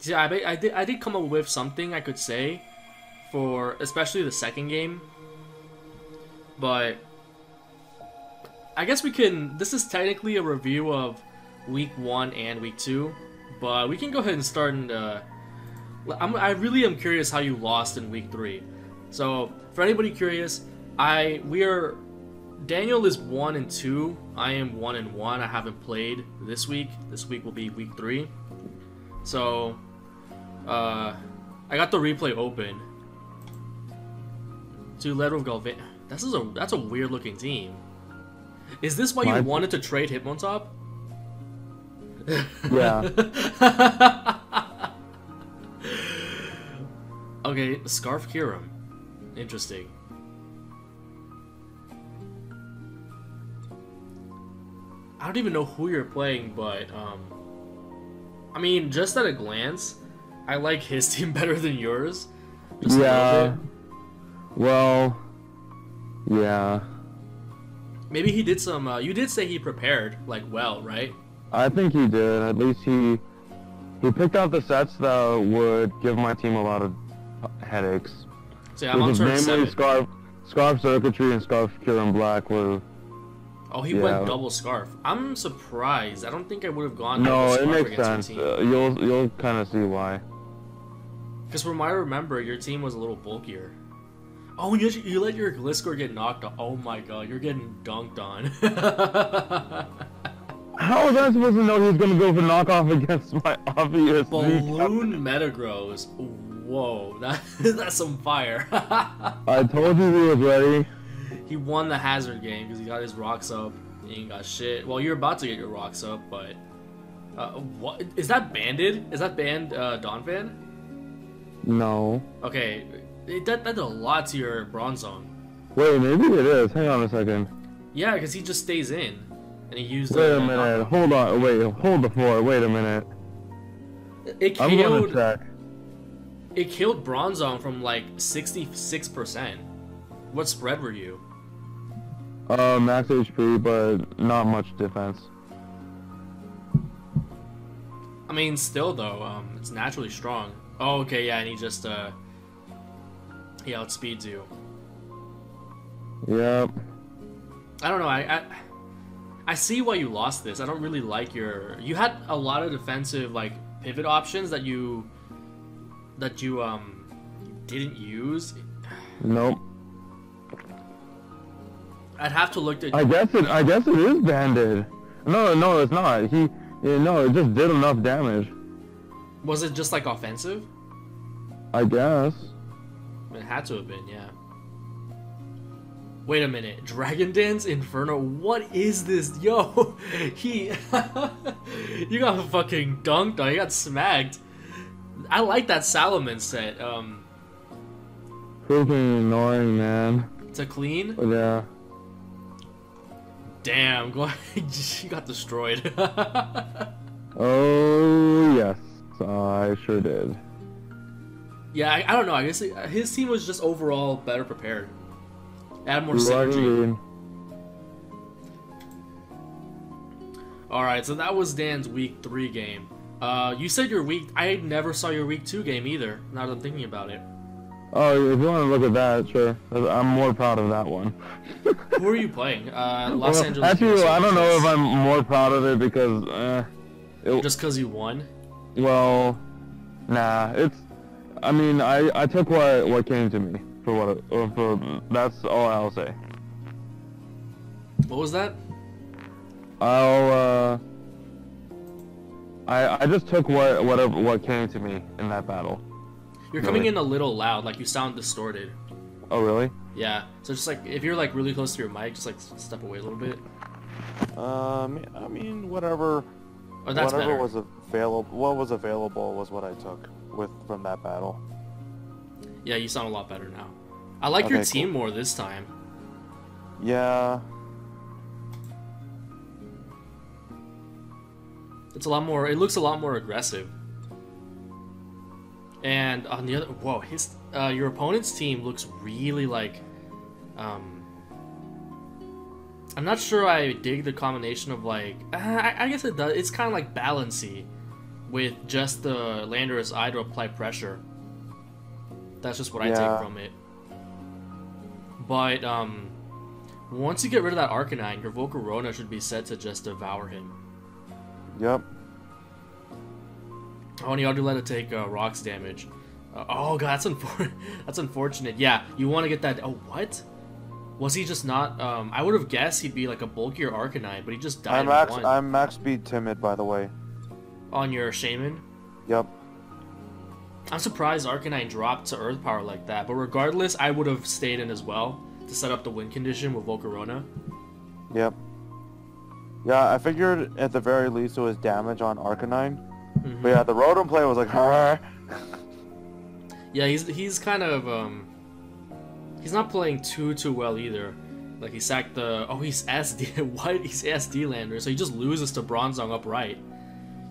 Yeah, I did come up with something I could say for especially the second game, but I guess we can. This is technically a review of week 1 and week 2, but we can go ahead and start. And I really am curious how you lost in week 3. So for anybody curious, Daniel is 1 and 2. I am 1 and 1. I haven't played this week. This week will be week 3. So I got the replay open. To Letter of Galvan. That's a weird looking team. Is this why you wanted to trade Hitmontop? Yeah. Okay, Scarf Kiram. Interesting. I don't even know who you're playing, but I mean, just at a glance, I like his team better than yours. Just a little bit. Well, yeah. Maybe he did some. You did say he prepared like well, right? I think he did. At least he picked out the sets that would give my team a lot of headaches. So yeah, I'm on turn 7. Scarf Circuitry and Scarf Kiram Black were. Oh, he went double Scarf. I'm surprised. I don't think I would have gone. No, double it Scarf makes sense. You'll kind of see why. Because from what I remember, your team was a little bulkier. Oh, and you let your Gliscor get knocked off. Oh my god, you're getting dunked on. How was I supposed to know he was going to go for knockoff against my obvious Balloon Metagross. Whoa, that's some fire. I told you he was ready. He won the hazard game because he got his rocks up. He ain't got shit. Well, you're about to get your rocks up, but what is that banded? Is that banned Donphan? No. Okay, that did a lot to your Bronzong. Wait, maybe it is. Hang on a second. Yeah, because he just stays in, and he used. Wait a minute. Hold on. Wait. Hold the floor. Wait a minute. I'm gonna check. It killed Bronzong from like 66%. What spread were you? Max HP, but not much defense. I mean, still though, it's naturally strong. Oh, okay, yeah, and he just he outspeeds you. Yep. I don't know. I see why you lost this. I don't really like your. You had a lot of defensive like pivot options that you didn't use. Nope. I'd have to look at. I guess it is banded. No, it's not. No, it just did enough damage. Was it just like offensive? I guess. It had to have been, yeah. Wait a minute, Dragon Dance Inferno? What is this? Yo, you got fucking dunked on. You got smacked. I like that Salaman set. Freaking annoying, man. To clean? Yeah. Damn, you got destroyed. Oh, yes. I sure did. Yeah, I don't know. I guess his team was just overall better prepared. Add more synergy. Alright, so that was Dan's week 3 game. You said your week... I never saw your week 2 game either, now that I'm thinking about it. Oh, if you want to look at that, sure. I'm more proud of that one. Who are you playing? Los Angeles. Actually, I don't know if I'm more proud of it because... just because you won? Well, nah. I mean, I took what came to me for that's all I'll say. What was that? I just took what came to me in that battle. You're coming in a little loud, like you sound distorted. Oh really? Yeah. So just like if you're like really close to your mic, just like step away a little bit. I mean whatever. Oh, that's whatever better. was available. What was available was what I took from that battle. Yeah, you sound a lot better now. I like your team more this time. Yeah. It's a lot more. It looks a lot more aggressive. And on the other, whoa, your opponent's team looks really like. I'm not sure I dig the combination of like. I guess it does. It's kind of like balancy. with just the Landorus Eye to apply pressure. That's just what I take from it. But once you get rid of that Arcanine, your Volcarona should be set to just devour him. Yep. Oh, and you ought to let it take rocks damage. Oh god, that's unfortunate. Yeah, you want to get that. Oh, what? Was he just not? I would have guessed he'd be like a bulkier Arcanine, but he just died. I'm max speed timid, by the way. On your Shaman? Yep. I'm surprised Arcanine dropped to Earth Power like that, but regardless, I would have stayed in as well to set up the win condition with Volcarona. Yep. Yeah, I figured at the very least it was damage on Arcanine. Mm-hmm. But yeah, the Rotom play was like, Yeah, he's kind of he's not playing too well either. Like he sacked the he's SD what? He's SD lander, so he just loses to Bronzong upright.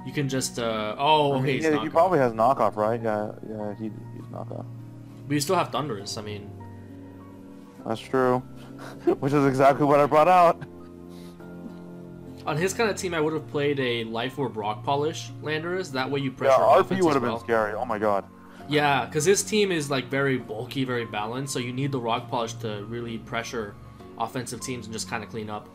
You can just he probably has knockoff, right? Yeah, he's knockoff. But you still have Thundurus, I mean. That's true. Which is exactly what I brought out. On his kind of team, I would have played a Life Orb Rock Polish Landorus. That way you pressure RP would have been scary. Oh my god. Yeah, because his team is like very bulky, very balanced, so you need the Rock Polish to really pressure offensive teams and just kind of clean up.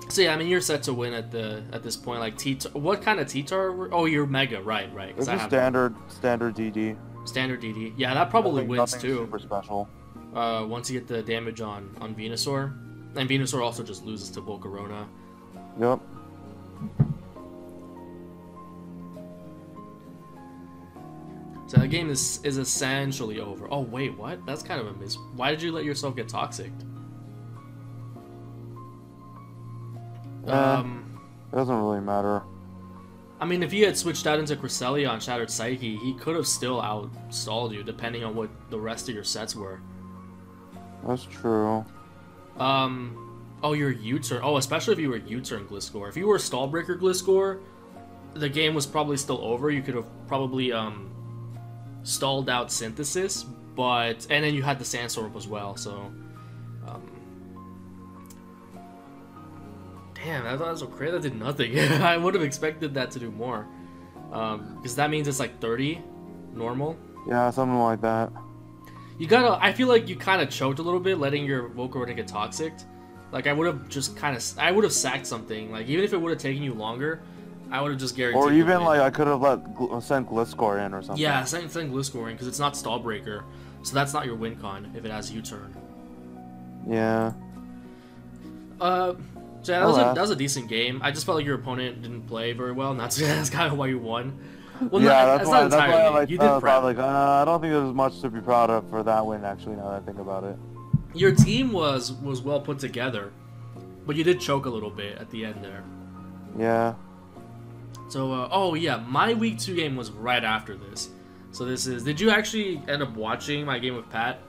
So yeah, I mean you're set to win at this point. Like what kind of T-Tar? Oh, you're Mega, right? It's a standard DD. Standard DD. Yeah, that probably wins too. Super special. Once you get the damage on Venusaur. And Venusaur also just loses to Volcarona. Yep. So that game is essentially over. Oh wait, what? That's kind of a miss. Why did you let yourself get toxic? It doesn't really matter. I mean, if he had switched out into Cresselia on Shattered Psyche, he could have still outstalled you, depending on what the rest of your sets were. That's true. Oh, you're U-turn. Oh, especially if you were U-turn Gliscor. If you were Stallbreaker Gliscor, the game was probably still over. You could have probably, stalled out Synthesis, and then you had the Sandstorm as well, so, damn, I thought that was so crazy. That did nothing. I would have expected that to do more, because that means it's like 30 normal. Yeah, something like that. I feel like you kind of choked a little bit letting your Volcarona get toxic. Like, I would have I would have sacked something. Like, even if it would have taken you longer, I would have just guaranteed. Or even, like, I could have sent Gliscor in or something. Yeah, send Gliscor in, because it's not Stallbreaker. So that's not your win con if it has U-turn. Yeah. So yeah, that was a decent game. I just felt like your opponent didn't play very well, and that's kind of why you won. Well, yeah, that's why I you did proud. Like, I don't think there's much to be proud of for that win, actually, now that I think about it. Your team was well put together, but you did choke a little bit at the end there. Yeah. So, oh yeah, my week 2 game was right after this. So did you actually end up watching my game with Pat?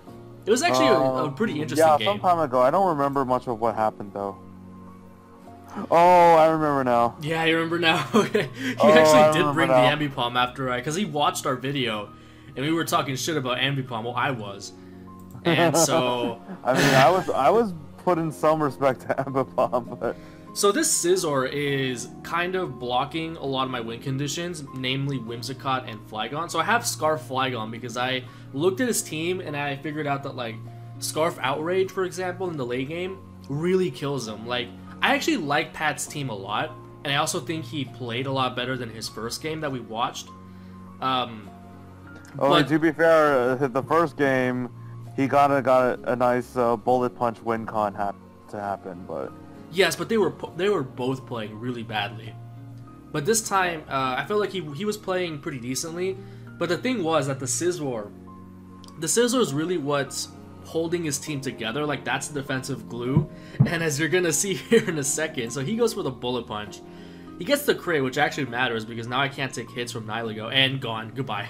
It was actually a pretty interesting game. Yeah, some time ago. I don't remember much of what happened, though. Oh, I remember now. Yeah, you remember now? Okay. He actually did bring the Ambipom after because he watched our video, and we were talking shit about Ambipom. Well, I was. And so... I mean, I was putting some respect to Ambipom, but... So this Scizor is kind of blocking a lot of my win conditions, namely Whimsicott and Flygon. So I have Scarf Flygon because I looked at his team and I figured out that, like, Scarf Outrage, for example, in the late game, really kills him. Like, I actually like Pat's team a lot, and I also think he played a lot better than his first game that we watched. But to be fair, the first game, he got a nice bullet punch win con to happen, but... Yes, but they were both playing really badly. But this time, I felt like he was playing pretty decently. But the thing was that the Scizor is really what's holding his team together. Like, that's the defensive glue. And as you're gonna see here in a second, so he goes for the bullet punch. He gets the crit, which actually matters because now I can't take hits from Nihilego. And gone. Goodbye.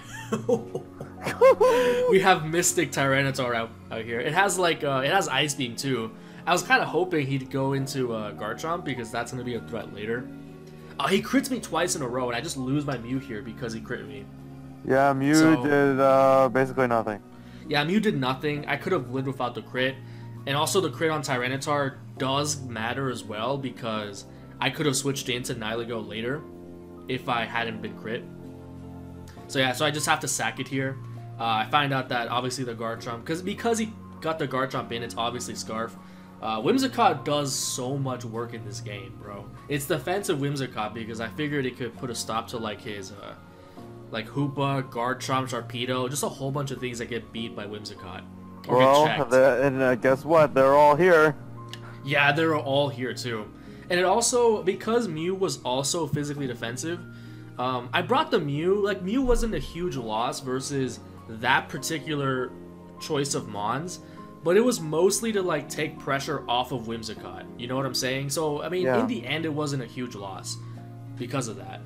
We have Mystic Tyranitar out here. It has like it has Ice Beam too. I was kind of hoping he'd go into Garchomp because that's going to be a threat later. He crits me twice in a row, and I just lose my Mew here because he crit me. Yeah, Mew did basically nothing. Yeah, Mew did nothing. I could have lived without the crit. And also the crit on Tyranitar does matter as well because I could have switched into Nihilego later. if I hadn't been crit. So yeah, so I just have to sack it here. I find out that obviously the Garchomp, because he got the Garchomp in, it's obviously Scarf. Whimsicott does so much work in this game, bro. It's defensive Whimsicott because I figured it could put a stop to like his like Hoopa, Garchomp, Sharpedo, just a whole bunch of things that get beat by Whimsicott. Or Well, get checked. and guess what? They're all here. Yeah, they're all here too. And it also, because Mew was also physically defensive, I brought the Mew. Like, Mew wasn't a huge loss versus that particular choice of Mons, but it was mostly to, like, take pressure off of Whimsicott. You know what I'm saying? So, I mean, Yeah. in the end, it wasn't a huge loss because of that.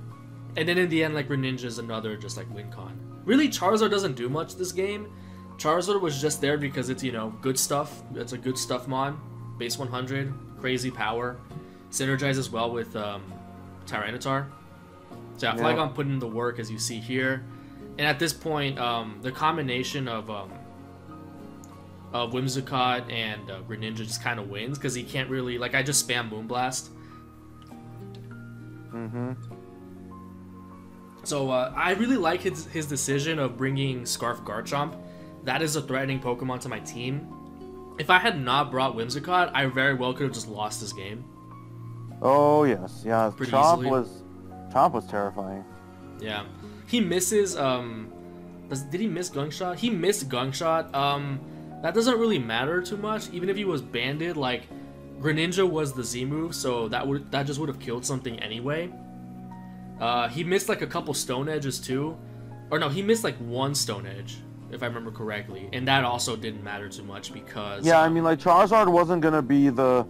And then in the end, like, Greninja's another just, like, win con. Really, Charizard doesn't do much this game. Charizard was just there because it's, you know, good stuff. It's a good stuff Mon. Base 100, crazy power. Synergizes well with Tyranitar. So I feel like I'm putting in the work, as you see here. And at this point, the combination of Whimsicott and Greninja just kind of wins because he can't really, like, I just spam Moonblast. So I really like his decision of bringing Scarf Garchomp. That is a threatening Pokemon to my team. If I had not brought Whimsicott, I very well could have just lost this game. Oh yes, yeah. Pretty Chomp easily. was terrifying. Yeah, he misses. Did he miss Gungshot? He missed Gungshot. That doesn't really matter too much. Even if he was banded, like Greninja was the Z move, so that just would have killed something anyway. He missed like a couple Stone Edges too, or no, he missed like one Stone Edge, if I remember correctly, and that also didn't matter too much because Yeah, I mean, like Charizard wasn't gonna be the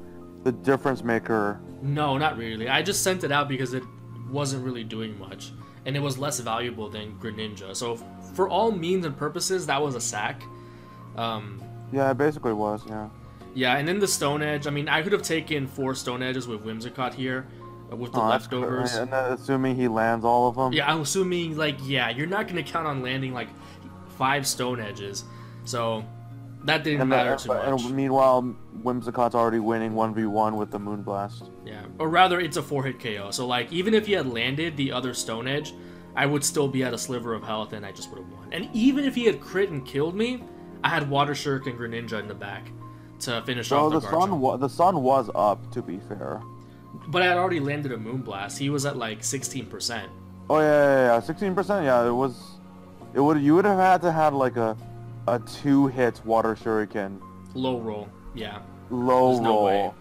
difference maker. no, not really. I just sent it out because it wasn't really doing much, and it was less valuable than Greninja. So for all means and purposes, that was a sack. Yeah, it basically was. Yeah. Yeah, and then the Stone Edge. I mean, I could have taken 4 Stone Edges with Whimsicott here, with the That's leftovers. And assuming he lands all of them. Yeah, I'm assuming, like, yeah, you're not going to count on landing, like, 5 Stone Edges. So, that didn't matter too much. And meanwhile, Whimsicott's already winning 1v1 with the Moonblast. Yeah, or rather, it's a 4-hit KO. So, like, even if he had landed the other Stone Edge, I would still be at a sliver of health, and I just would have won. And even if he had crit and killed me, I had Water Shuriken and Greninja in the back to finish off the Garchomp. The sun was up, to be fair. But I had already landed a Moonblast. He was at, like, 16%. Oh yeah, 16%. Yeah, you would have had to have like a 2-hit Water Shuriken. Low roll, yeah. Low There's no roll. way.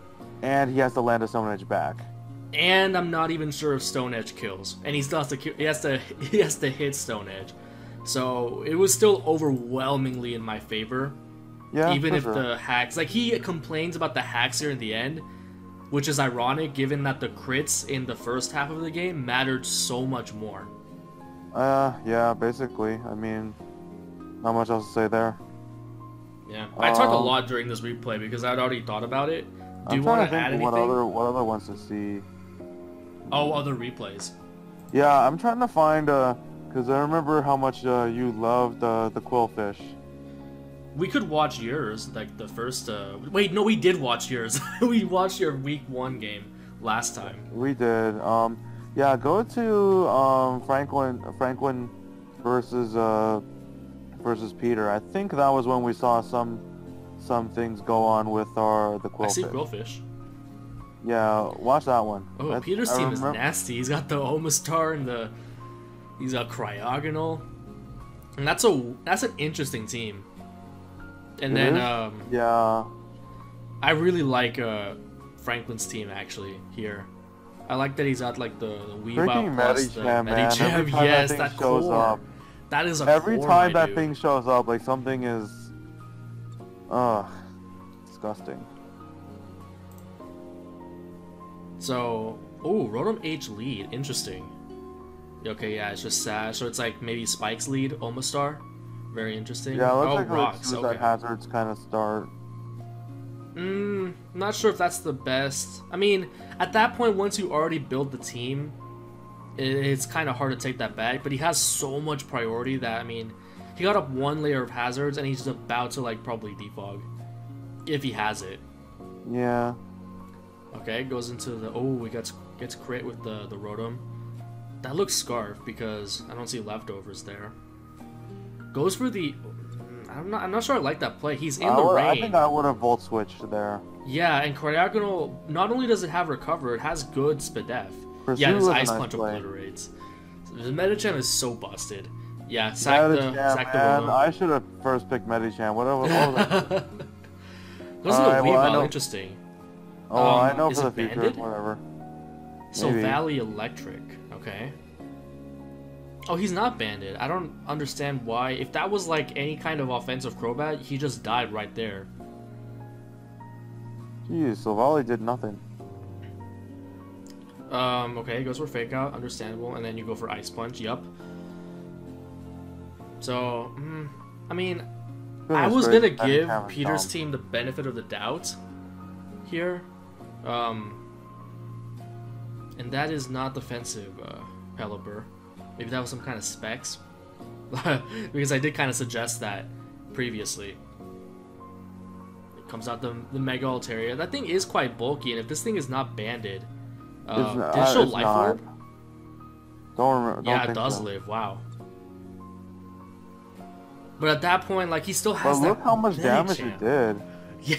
And he has to land a Stone Edge back. And I'm not even sure if Stone Edge kills. And he still has to he has to hit Stone Edge. So it was still overwhelmingly in my favor. Yeah, even for if sure. the hacks, like, he complains about the hacks here in the end, which is ironic given that the crits in the first half of the game mattered so much more. Yeah, basically. I mean, not much else to say there. Yeah, I talked a lot during this replay because I'd already thought about it. Do you I'm want trying to to add think anything? what other ones to see. Oh, other replays. Yeah, I'm trying to find because I remember how much you loved the Quillfish. We could watch yours, like the first. Wait, no, we did watch yours. We watched your week 1 game last time. We did. Yeah, go to Franklin versus Peter. I think that was when we saw some things go on with the Quillfish. I see Quillfish. Yeah, watch that one. Oh, Peter's team is nasty. He's got the Omastar and he's got Cryogonal, and that's an interesting team. And then yeah, I really like Franklin's team actually here. I like that he's got like the Weavile freaking plus the Medicham, man. Medicham. Every time Yes, that that thing shows core. up. That is a Every core, time my that dude. thing shows up, like something is, disgusting. So, oh, Rotom H lead, interesting. Okay, yeah, it's just Sash, so it's like maybe Spike's lead, Omastar. Very interesting. Yeah, it looks oh, like Rocks, Suicide okay. Hazards kind of start. Not sure if that's the best. I mean, at that point, once you already build the team, it's kind of hard to take that back. But he has so much priority that, I mean, he got up 1 layer of hazards, and he's about to, like, probably defog. If he has it. Yeah. Okay, goes into the... Oh, he gets crit with the Rotom. That looks Scarf because I don't see leftovers there. Goes for the... I'm not sure I like that play. He's in the rain. I think I would have volt switched there. Yeah, and Cryogonal, not only does it have recover, it has good Spadef. Pursue Yeah, this was a Ice nice Punch play. obliterates. The Medicham is so busted. Yeah, sack Medicham, the man. Willow. I should have first picked Medicham. What was that? Goes to the Weavile, interesting. Oh, I know is for it the future. banded? Whatever. So Maybe. Valley Electric, okay. Oh, he's not banded. I don't understand why. If that was like any kind of offensive Crobat, he just died right there. Jeez, so Volley did nothing. Okay, goes for Fake Out, understandable, and then you go for Ice Punch, yup. So, I mean, I was gonna give Peter's team the benefit of the doubt here. And that is not defensive, Pelipper. Maybe that was some kind of specs. Because I did kind of suggest that previously. It comes out the Mega Altaria. That thing is quite bulky, and if this thing is not banded... did it show Life Orb? Don't remember. Yeah, it does live. Wow. But at that point, like, he still has that... look how much damage it did. Yeah.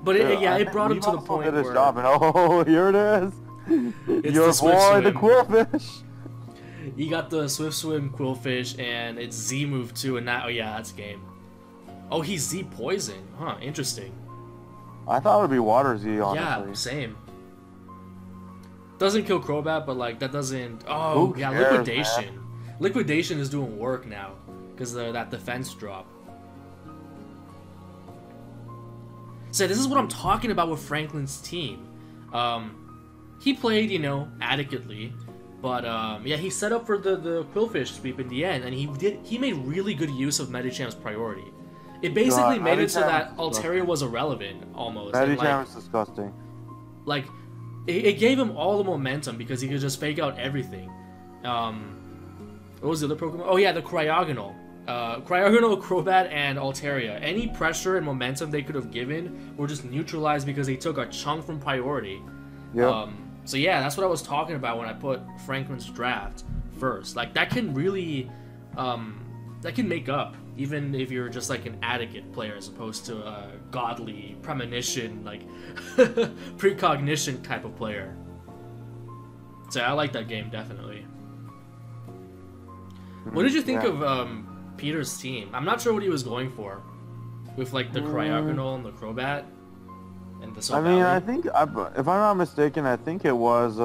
But it brought him to the point did his where... job, and oh, here it is. It's Your the Swift boy, the Swim. Quillfish. You got the Swift Swim Quillfish, and it's Z move too, and that... Oh, yeah, that's game. Oh, he's Z Poison. Huh, interesting. I thought it would be Water Z, honestly. Yeah, same. Doesn't kill Crobat, but, like, that doesn't... Oh, Who yeah, cares, Liquidation. man? Liquidation is doing work now, because of that defense drop. So this is what I'm talking about with Franklin's team. He played, you know, adequately, but yeah, he set up for the Quillfish sweep in the end, and he made really good use of Medicham's priority. It basically made it so that Altaria was irrelevant, almost. Medicham is disgusting. Like, it gave him all the momentum because he could just fake out everything. What was the other Pokemon? Oh yeah, the Cryogonal. Cryogonal, Crobat, and Altaria. Any pressure and momentum they could have given were just neutralized because they took a chunk from priority. Yep. So yeah, that's what I was talking about when I put Franklin's draft first. Like, that can really, that can make up, even if you're just like an adequate player as opposed to a godly, premonition, like, precognition type of player. So I like that game, definitely. What did you think of Peter's team? I'm not sure what he was going for with like the Cryogonal and the Crobat and the Soul I mean, Valley. I think, if I'm not mistaken, I think it was,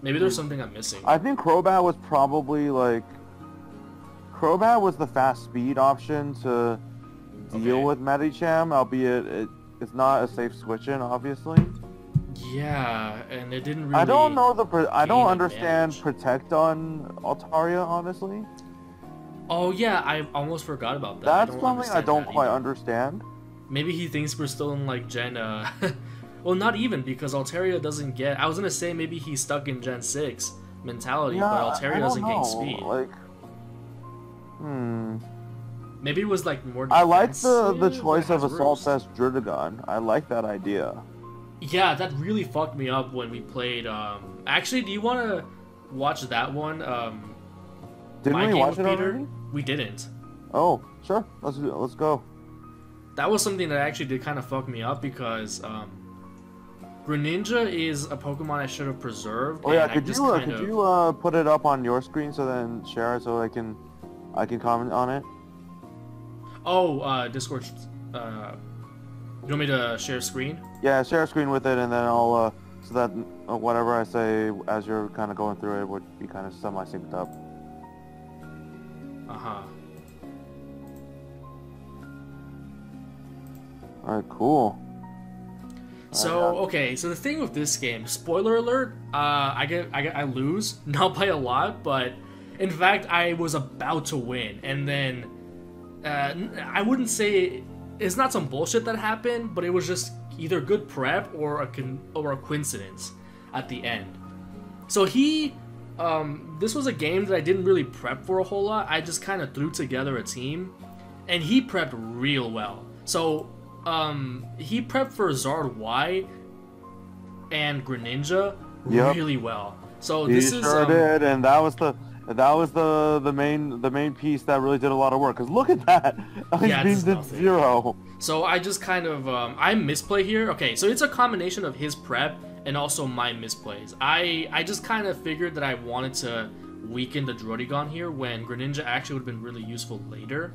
Maybe there's something I'm missing. I think Crobat was probably like, Crobat was the fast speed option to deal with Medicham, albeit it's not a safe switch in, obviously. Yeah, and it didn't really... I don't know I don't understand advantage. Protect on Altaria, honestly. Oh yeah, I almost forgot about that. That's don't something I understand don't that quite either. understand. Maybe he thinks we're still in like Gen... well, not even, because Altaria doesn't get... I was gonna say maybe he's stuck in Gen 6 mentality, Yeah, but Altaria I doesn't don't gain know. speed. Like, Maybe it was like more I like the defensive, choice but of has Assault roost. Vest Druddigon. I like that idea. Yeah, that really fucked me up when we played, Actually, do you want to watch that one, Didn't My we Game watch with it Peter? already? We didn't. Oh, sure. Let's go. That was something that actually did kind of fuck me up because, Greninja is a Pokemon I should have preserved. Oh yeah, and I could just you kind of... put it up on your screen so then share it so I can comment on it? Oh, Discord, you want me to share screen? Yeah, share a screen with it, and then I'll so that whatever I say as you're kind of going through it would be kind of semi-synced up. Uh-huh. All right, cool. So, okay, so the thing with this game, spoiler alert, I lose, not by a lot, but in fact, I was about to win, and then, I wouldn't say, it's not some bullshit that happened, but it was just either good prep or a coincidence at the end. So this was a game that I didn't really prep for a whole lot, I just kind of threw together a team, and he prepped real well. So, he prepped for Zard Y and Greninja Yep. really well. So He this is sure did, and that was the main piece that really did a lot of work. Cause look at that, Yeah, he's this is being nothing. 0. So I just kind of I misplay here. Okay, so it's a combination of his prep and also my misplays. I just kind of figured that I wanted to weaken the Droidegon here when Greninja actually would have been really useful later.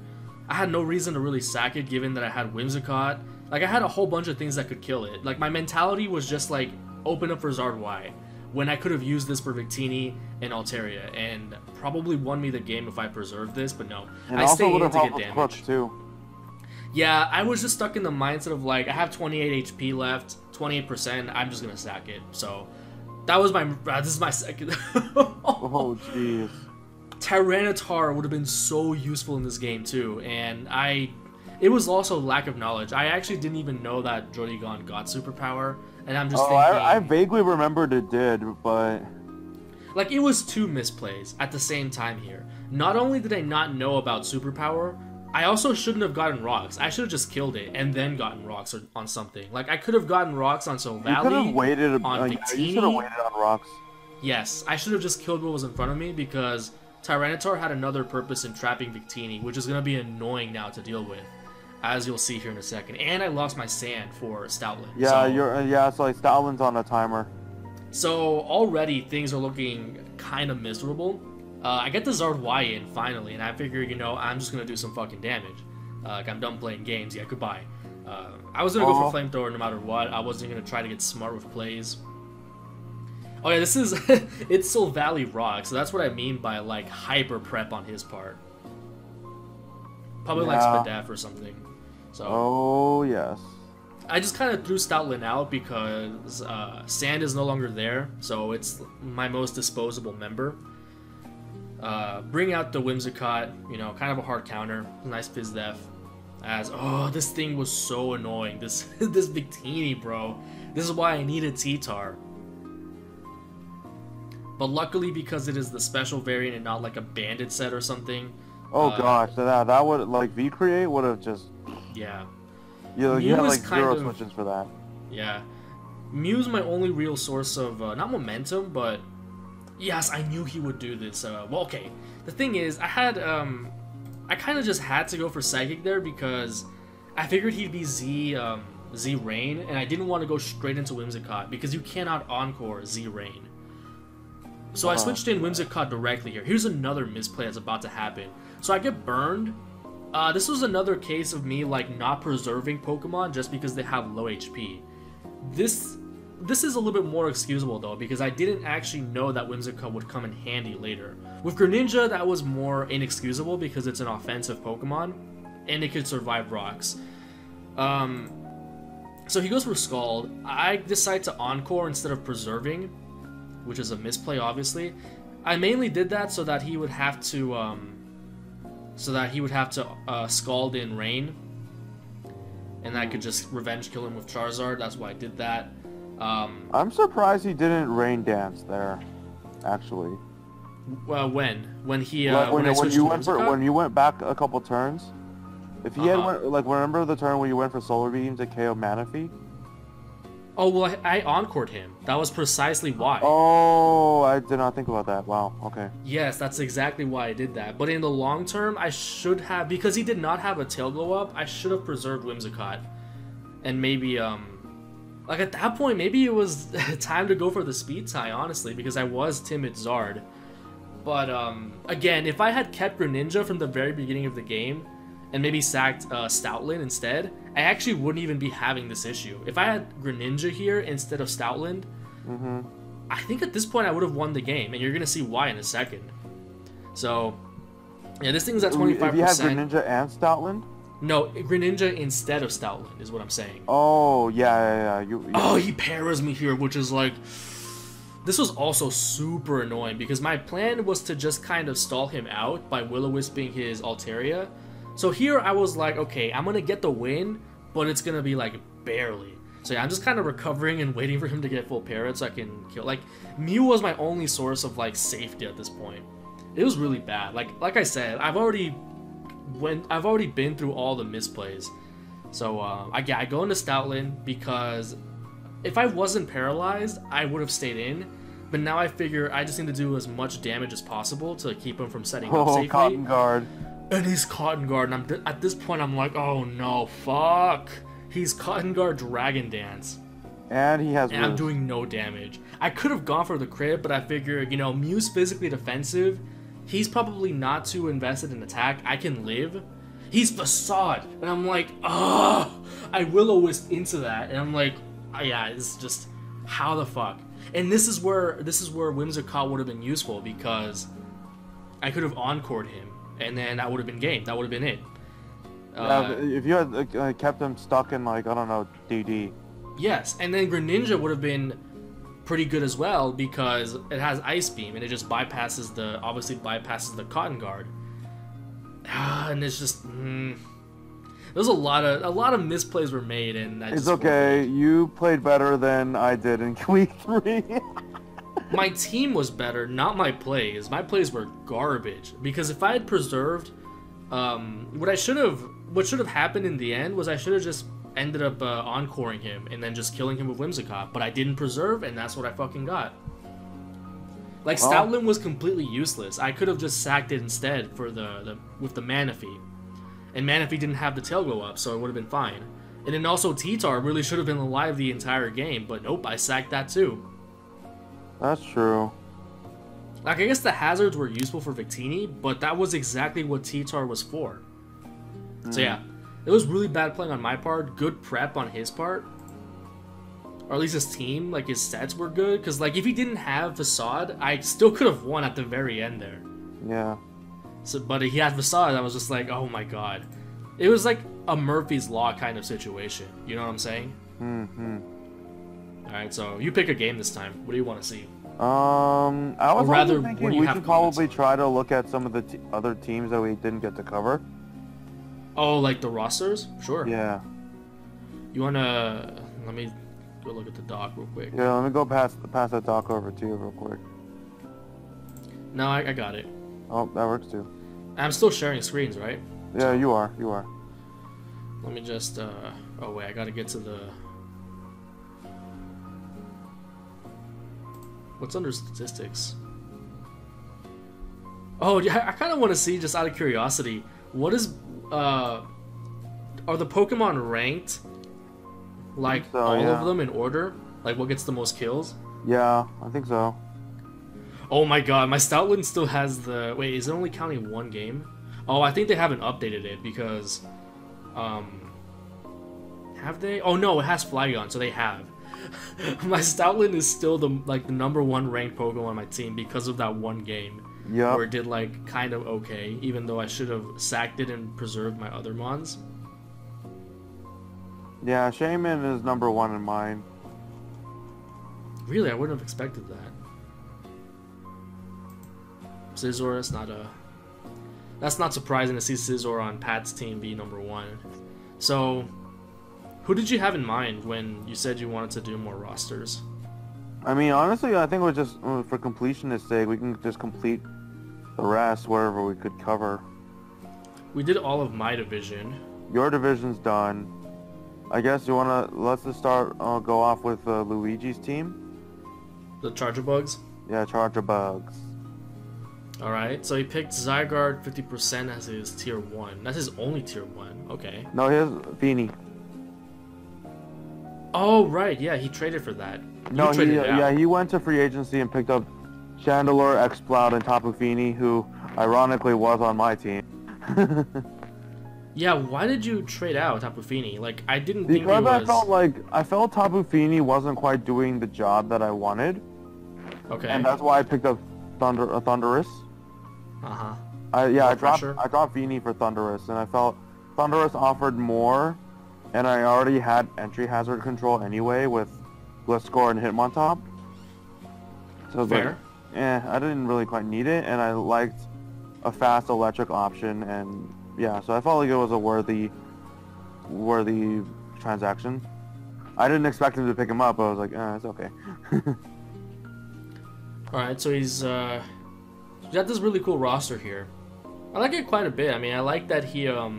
I had no reason to really sack it given that I had Whimsicott. Like I had a whole bunch of things that could kill it. Like my mentality was just like open up for Zard Y when I could have used this for Victini and Altaria and probably won me the game if I preserved this, but no. And I also stay would in have to helped get with damage. Crutch too. Yeah, I was just stuck in the mindset of like, I have 28 HP left, 28%, I'm just gonna sack it. So, that was my, this is my second. Oh jeez. Tyranitar would have been so useful in this game too, and it was also lack of knowledge. I actually didn't even know that Droidegon got superpower, and I'm just thinking... I vaguely remembered it did, but... Like, it was 2 misplays at the same time here. Not only did I not know about superpower, I also shouldn't have gotten rocks. I should have just killed it and then gotten rocks on something. Like, I could have gotten rocks on Soul Valley, you could have waited on you Victini. should have waited on rocks. Yes, I should have just killed what was in front of me because Tyranitar had another purpose in trapping Victini, which is going to be annoying now to deal with, as you'll see here in a second. And I lost my sand for Stoutland. Yeah, so like Stoutland's on a timer. So already things are looking kind of miserable. I get the Zard Y in finally, and I figure, you know, I'm just going to do some fucking damage. Like, I'm done playing games. Yeah, goodbye. I was going to go for Flamethrower no matter what. I wasn't going to try to get smart with plays. Oh yeah, this is... it's Soul Valley Rock, so that's what I mean by, like, hyper prep on his part. Probably like Spadef or something. So, oh, yes. I just kind of threw Stoutland out because Sand is no longer there, so it's my most disposable member. Bring out the Whimsicott, you know, kind of a hard counter. Nice Fizdef. As, oh, this thing was so annoying. This this Victini, bro. This is why I needed T-Tar. But luckily, because it is the special variant and not like a bandit set or something. Oh gosh, that would, like, V-Create would have just... Yeah. You had like kind 0 of, switches for that. Yeah. Mew's my only real source of, not momentum, but... Yes, I knew he would do this. Well, okay. The thing is, I had, I kind of just had to go for Psychic there because I figured he'd be Z Rain, and I didn't want to go straight into Whimsicott because you cannot Encore Z Rain. So I switched in Whimsicott directly here. Here's another misplay that's about to happen. So I get burned. This was another case of me, like, not preserving Pokemon just because they have low HP. This is a little bit more excusable, though, because I didn't actually know that Whimsicott would come in handy later. With Greninja, that was more inexcusable because it's an offensive Pokemon, and it could survive rocks. So he goes for Scald. I decide to Encore instead of preserving, which is a misplay, obviously. I mainly did that so that he would have to, Scald in Rain, and I could just revenge kill him with Charizard. That's why I did that. I'm surprised he didn't Rain Dance there, actually. Well, when he when you went back a couple turns, if he had remember the turn when you went for Solar Beam to KO Manaphy? Oh well, I encored him. That was precisely why. Oh, I did not think about that. Wow. Okay. Yes, that's exactly why I did that. But in the long term, I should have, because he did not have a tail glow up. I should have preserved Whimsicott, and maybe like at that point, maybe it was time to go for the speed tie, honestly, because I was timid Zard. But again, if I had kept Greninja from the very beginning of the game, and maybe sacked Stoutland instead, I actually wouldn't even be having this issue. If I had Greninja here instead of Stoutland, I think at this point I would have won the game, and you're gonna see why in a second. So, yeah, this thing's at 25%. If you had Greninja and Stoutland? No, Greninja instead of Stoutland is what I'm saying. Oh, yeah. Oh, he paras me here, which is like... This was also super annoying, because my plan was to just kind of stall him out by Will-O-Wisping his Altaria. So here I was like, okay, I'm going to get the win, but it's going to be like barely. So yeah, I'm just kind of recovering and waiting for him to get full parrot so I can kill. Like, Mew was my only source of like safety at this point. It was really bad. Like I said, I've already been through all the misplays. So I go into Stoutland because if I wasn't paralyzed, I would have stayed in. but now I figure I just need to do as much damage as possible to keep him from setting up Oh, safely. Cotton Guard. And he's Cotton Guard, and at this point I'm like, oh no, fuck. He's Cotton Guard Dragon Dance. And he has And I'm Roost. doing no damage. I could have gone for the crit, but I figure, you know, Mew's physically defensive. He's probably not too invested in attack. I can live. He's Facade. And I'm like, oh, I Will-O-Wisp into that. And I'm like, oh, yeah, it's just, how the fuck? And this is where Whimsicott would have been useful, because I could have encored him. And then that would have been game. That would have been it. If you had kept him stuck in, like, I don't know, DD. Yes, and then Greninja would have been pretty good as well, because it has Ice Beam and it just bypasses the Cotton Guard. And it's just there's a lot of misplays were made, and It's okay. You played better than I did in week 3. My team was better, not my plays. My plays were garbage, because if I had preserved, what should have happened in the end was I should have just ended up encoring him and then just killing him with Whimsicott, but I didn't preserve, and that's what I fucking got. Like, Stoutland was completely useless. I could have just sacked it instead for with the Manaphy. And Manaphy didn't have the tail go up, so it would have been fine. And then also T-Tar really should have been alive the entire game, but nope, I sacked that too. That's true. Like, I guess the hazards were useful for Victini, but that was exactly what T-Tar was for. So yeah, it was really bad playing on my part, good prep on his part. Or at least his team, like his sets were good, because like if he didn't have Facade, I still could have won at the very end there. Yeah. So, but he had Facade, I was just like, oh my god. It was like a Murphy's Law kind of situation, you know what I'm saying? Alright, so you pick a game this time. What do you want to see? I was rather, also what do thinking you we have should comments? probably try to look at some of the other teams that we didn't get to cover. Oh, like the rosters? Sure. Yeah. You wanna... Let me go look at the doc real quick. Yeah, let me go pass that doc over to you real quick. No, I got it. Oh, that works too. I'm still sharing screens, right? Yeah, you are. Let me just, oh wait, I gotta get to the... What's under statistics? Oh, yeah, I kind of want to see, just out of curiosity, what is, are the Pokemon ranked, like, so, all yeah. of them in order? Like, what gets the most kills? Yeah, I think so. Oh my god, my Stoutland still has the... Wait, is it only counting one game? Oh, I think they haven't updated it, because, have they? Oh no, it has Flygon, so they have. My Stoutland is still the number 1 ranked Pokemon on my team because of that one game. Yep. Where it did like kind of okay, even though I should have sacked it and preserved my other mons. Yeah, Shaman is number 1 in mine. Really, I wouldn't have expected that. Scizor, that's not surprising to see Scizor on Pat's team be number 1. So, who did you have in mind when you said you wanted to do more rosters? I mean, honestly, I think it was just for completionist sake, we can just complete the rest wherever we could cover. We did all of my division. Your division's done. I guess you wanna let's just start. Go off with Luigi's team. The Charger Bugs. Yeah, Charger Bugs. Alright, so he picked Zygarde 50% as his tier 1. That's his only tier 1. Okay. No, here's Feeny. Oh, right. Yeah, he traded for that. No, You traded it out. he went to free agency and picked up Chandelure, Exploud, and Tapu Fini, who ironically was on my team. Yeah, why did you trade out Tapu Fini? Like, I didn't think he Because was... I felt Tapu Fini wasn't quite doing the job that I wanted, Okay. and that's why I picked up Thundurus. Uh-huh. I pressure? dropped Fini for Thundurus, and I felt Thundurus offered more, and I already had entry hazard control anyway with Gliscor and Hitmontop. So I was Fair. like, I didn't really quite need it, and I liked a fast electric option, and yeah, so I felt like it was a worthy transaction. I didn't expect him to pick him up, but I was like, it's okay. Alright, so he's got this really cool roster here. I like it quite a bit. I mean, I like that he, I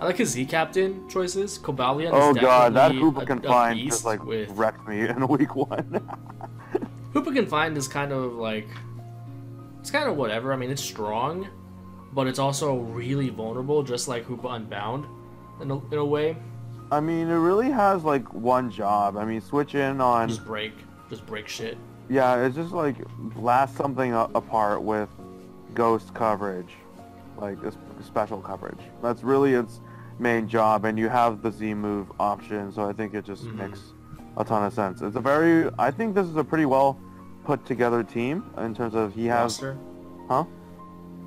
like his Z-Captain choices. Cobalion Oh is god, that definitely Hoopa a Confined beast just like with... wrecked me in week 1. Hoopa Confined is kind of like, it's kind of whatever. I mean, it's strong, but it's also really vulnerable, just like Hoopa Unbound, in a way. I mean, it really has like one job. I mean, switch in on. Just break shit. Yeah, it's just like blast something apart with ghost coverage, like special coverage. That's really its main job, and you have the Z move option, so I think it just makes a ton of sense. It's a very, I think this is a pretty well put together team in terms of he has. Roster. Huh?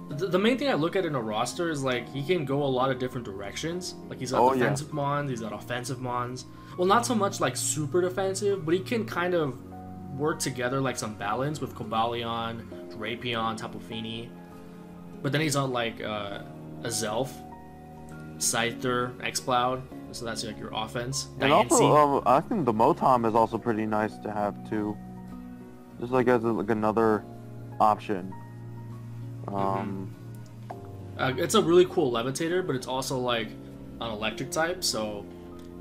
The main thing I look at in a roster is like he can go a lot of different directions. Like he's got defensive mons, he's got offensive mons. Well, not so much like super defensive, but he can kind of work together like some balance with Cobalion, Drapion, Tapu Fini. But then he's on like a Zelf, Scyther, X-Cloud. So that's like your offense. And also, I think the Motom is also pretty nice to have too. Just like as like another option. It's a really cool levitator, but it's also like an electric type, so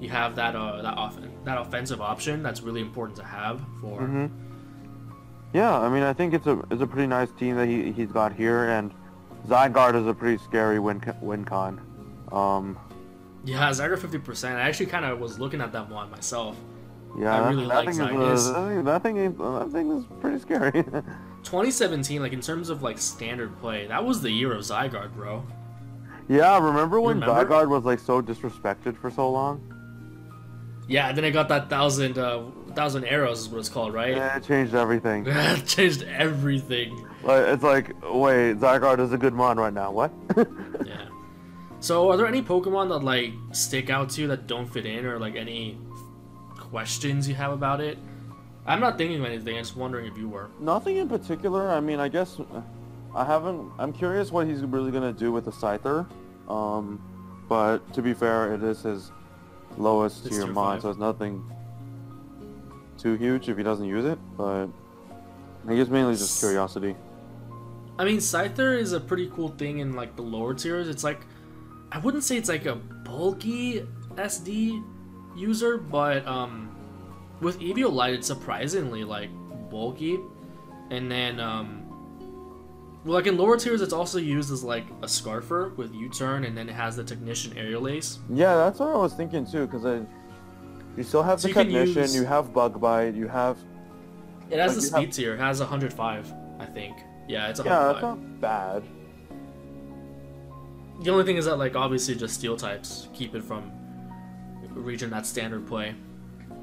you have that that offensive option that's really important to have for. Yeah, I mean, I think it's a pretty nice team that he's got here, and Zygarde is a pretty scary win con. Yeah, Zygarde 50%. I actually kind of was looking at that one myself. Yeah, I really like Zygarde. That thing is pretty scary. 2017, like in terms of like standard play, that was the year of Zygarde, bro. Yeah, remember when Zygarde was like so disrespected for so long? Yeah, and then it got that thousand arrows is what it's called, right? Yeah, it changed everything. It changed everything. It's like, wait, Zygarde is a good mon right now. What? Yeah. So, are there any Pokemon that like stick out to you that don't fit in, or like any questions you have about it? I'm not thinking of anything. I'm just wondering if you were. Nothing in particular. I mean, I guess I'm curious what he's really gonna do with the Scyther. But to be fair, it is his lowest tier mon, so it's nothing too huge if he doesn't use it. But I guess mainly just curiosity. I mean, Scyther is a pretty cool thing in like the lower tiers. It's like, I wouldn't say it's like a bulky SD user, but with Eviolite it's surprisingly like bulky. And then well, like in lower tiers it's also used as like a Scarfer with U-turn, and then it has the Technician Aerial Ace. Yeah, that's what I was thinking too, because you still have the Technician, you have Bug Bite, you have... It has the speed tier, it has 105, I think. Yeah, it's 105. Yeah, that's not bad. The only thing is that like obviously just Steel types keep it from reaching that standard play.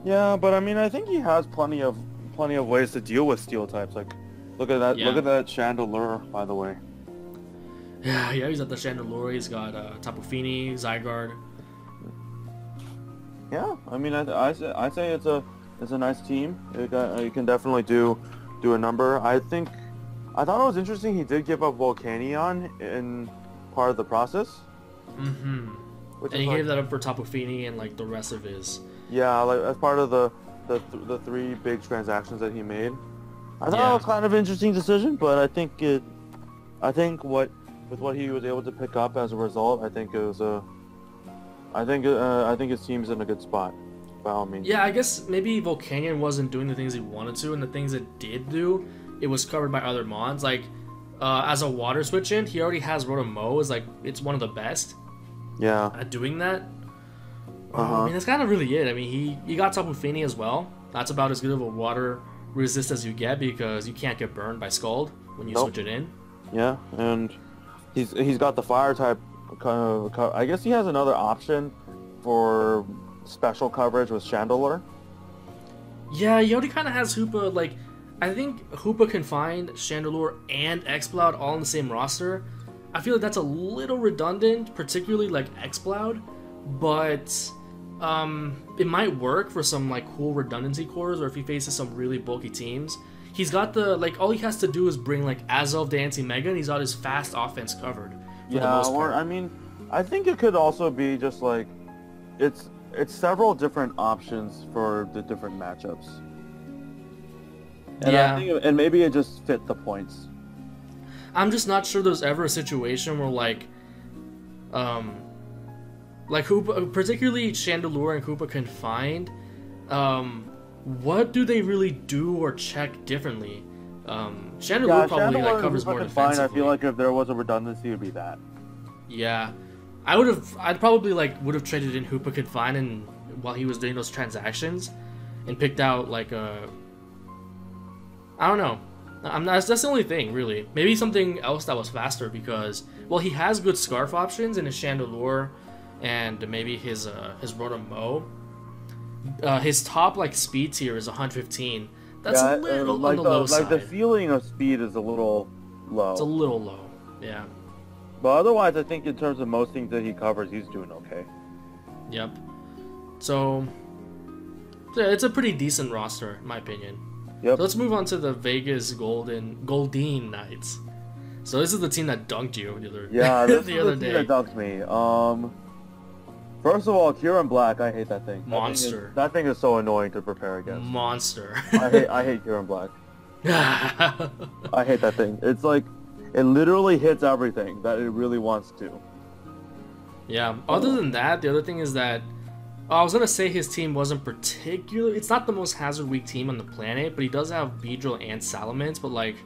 Yeah, but I mean, I think he has plenty of ways to deal with Steel types. Like, look at that! Yeah. Look at that Chandelure, by the way. Yeah, he's got the Chandelure. He's got Tapu Fini, Zygarde. Yeah, I mean, I say it's a nice team. You can definitely do a number. I thought it was interesting. He did give up Volcanion in part of the process. And he gave that up for Tapu Fini and like the rest of his. Yeah, like as part of the 3 big transactions that he made. I thought it was kind of an interesting decision, but I think with what he was able to pick up as a result, I think his team's in a good spot, by all means. Yeah, I guess maybe Volcanion wasn't doing the things he wanted to, and the things it did do, it was covered by other mons. Like as a water switch in, he already has Rotom-Mow, is like it's one of the best. Yeah. At doing that. I mean, that's kind of really it. I mean, he got Tapu Fini as well. That's about as good of a water resist as you get, because you can't get burned by Scald when you switch it in. Yeah, and he's got the fire type. I guess he has another option for special coverage with Chandelure. Yeah, he already kind of has Hoopa. Like, I think Hoopa Confined, Chandelure, and X-Cloud all in the same roster. I feel like that's a little redundant, particularly like X-Cloud, but it might work for some like cool redundancy cores, or if he faces some really bulky teams. He's got the, like, all he has to do is bring like Azelf, Dancing Mega, and he's got his fast offense covered. Yeah, or I mean, I think it could also be just like it's several different options for the different matchups. And yeah, and maybe it just fit the points. I'm just not sure there's ever a situation where like Hoopa, particularly Chandelure and Hoopa Confined, what do they really do or check differently? Chandelure Yeah, probably like Chandelure covers more Hoopa Confine, defensively. I feel like if there was a redundancy, it would be that. Yeah, I'd probably like would have traded in Hoopa Confine and while he was doing those transactions, and picked out like a. I don't know. That's the only thing really. Maybe something else that was faster because well he has good scarf options in his Chandelure, and maybe his Rotom-Mow. His top like speed tier is 115. That's a little like on the low side. Like the ceiling of speed is a little low. It's a little low. Yeah. But otherwise, I think in terms of most things that he covers, he's doing okay. Yep. So yeah, it's a pretty decent roster in my opinion. Yep. So let's move on to the Vegas Goldeen Knights. So this is the team that dunked you the other this the is other the team day. that dunked me. First of all, Kieran Black, I hate that thing. Monster. That thing is so annoying to prepare against. Monster. I hate Kieran Black. I hate that thing. It's like it literally hits everything that it really wants to. Yeah. Other than that, the other thing is that I was gonna say his team wasn't particular. It's not the most hazard weak team on the planet, but he does have Beedrill and Salamence. But like,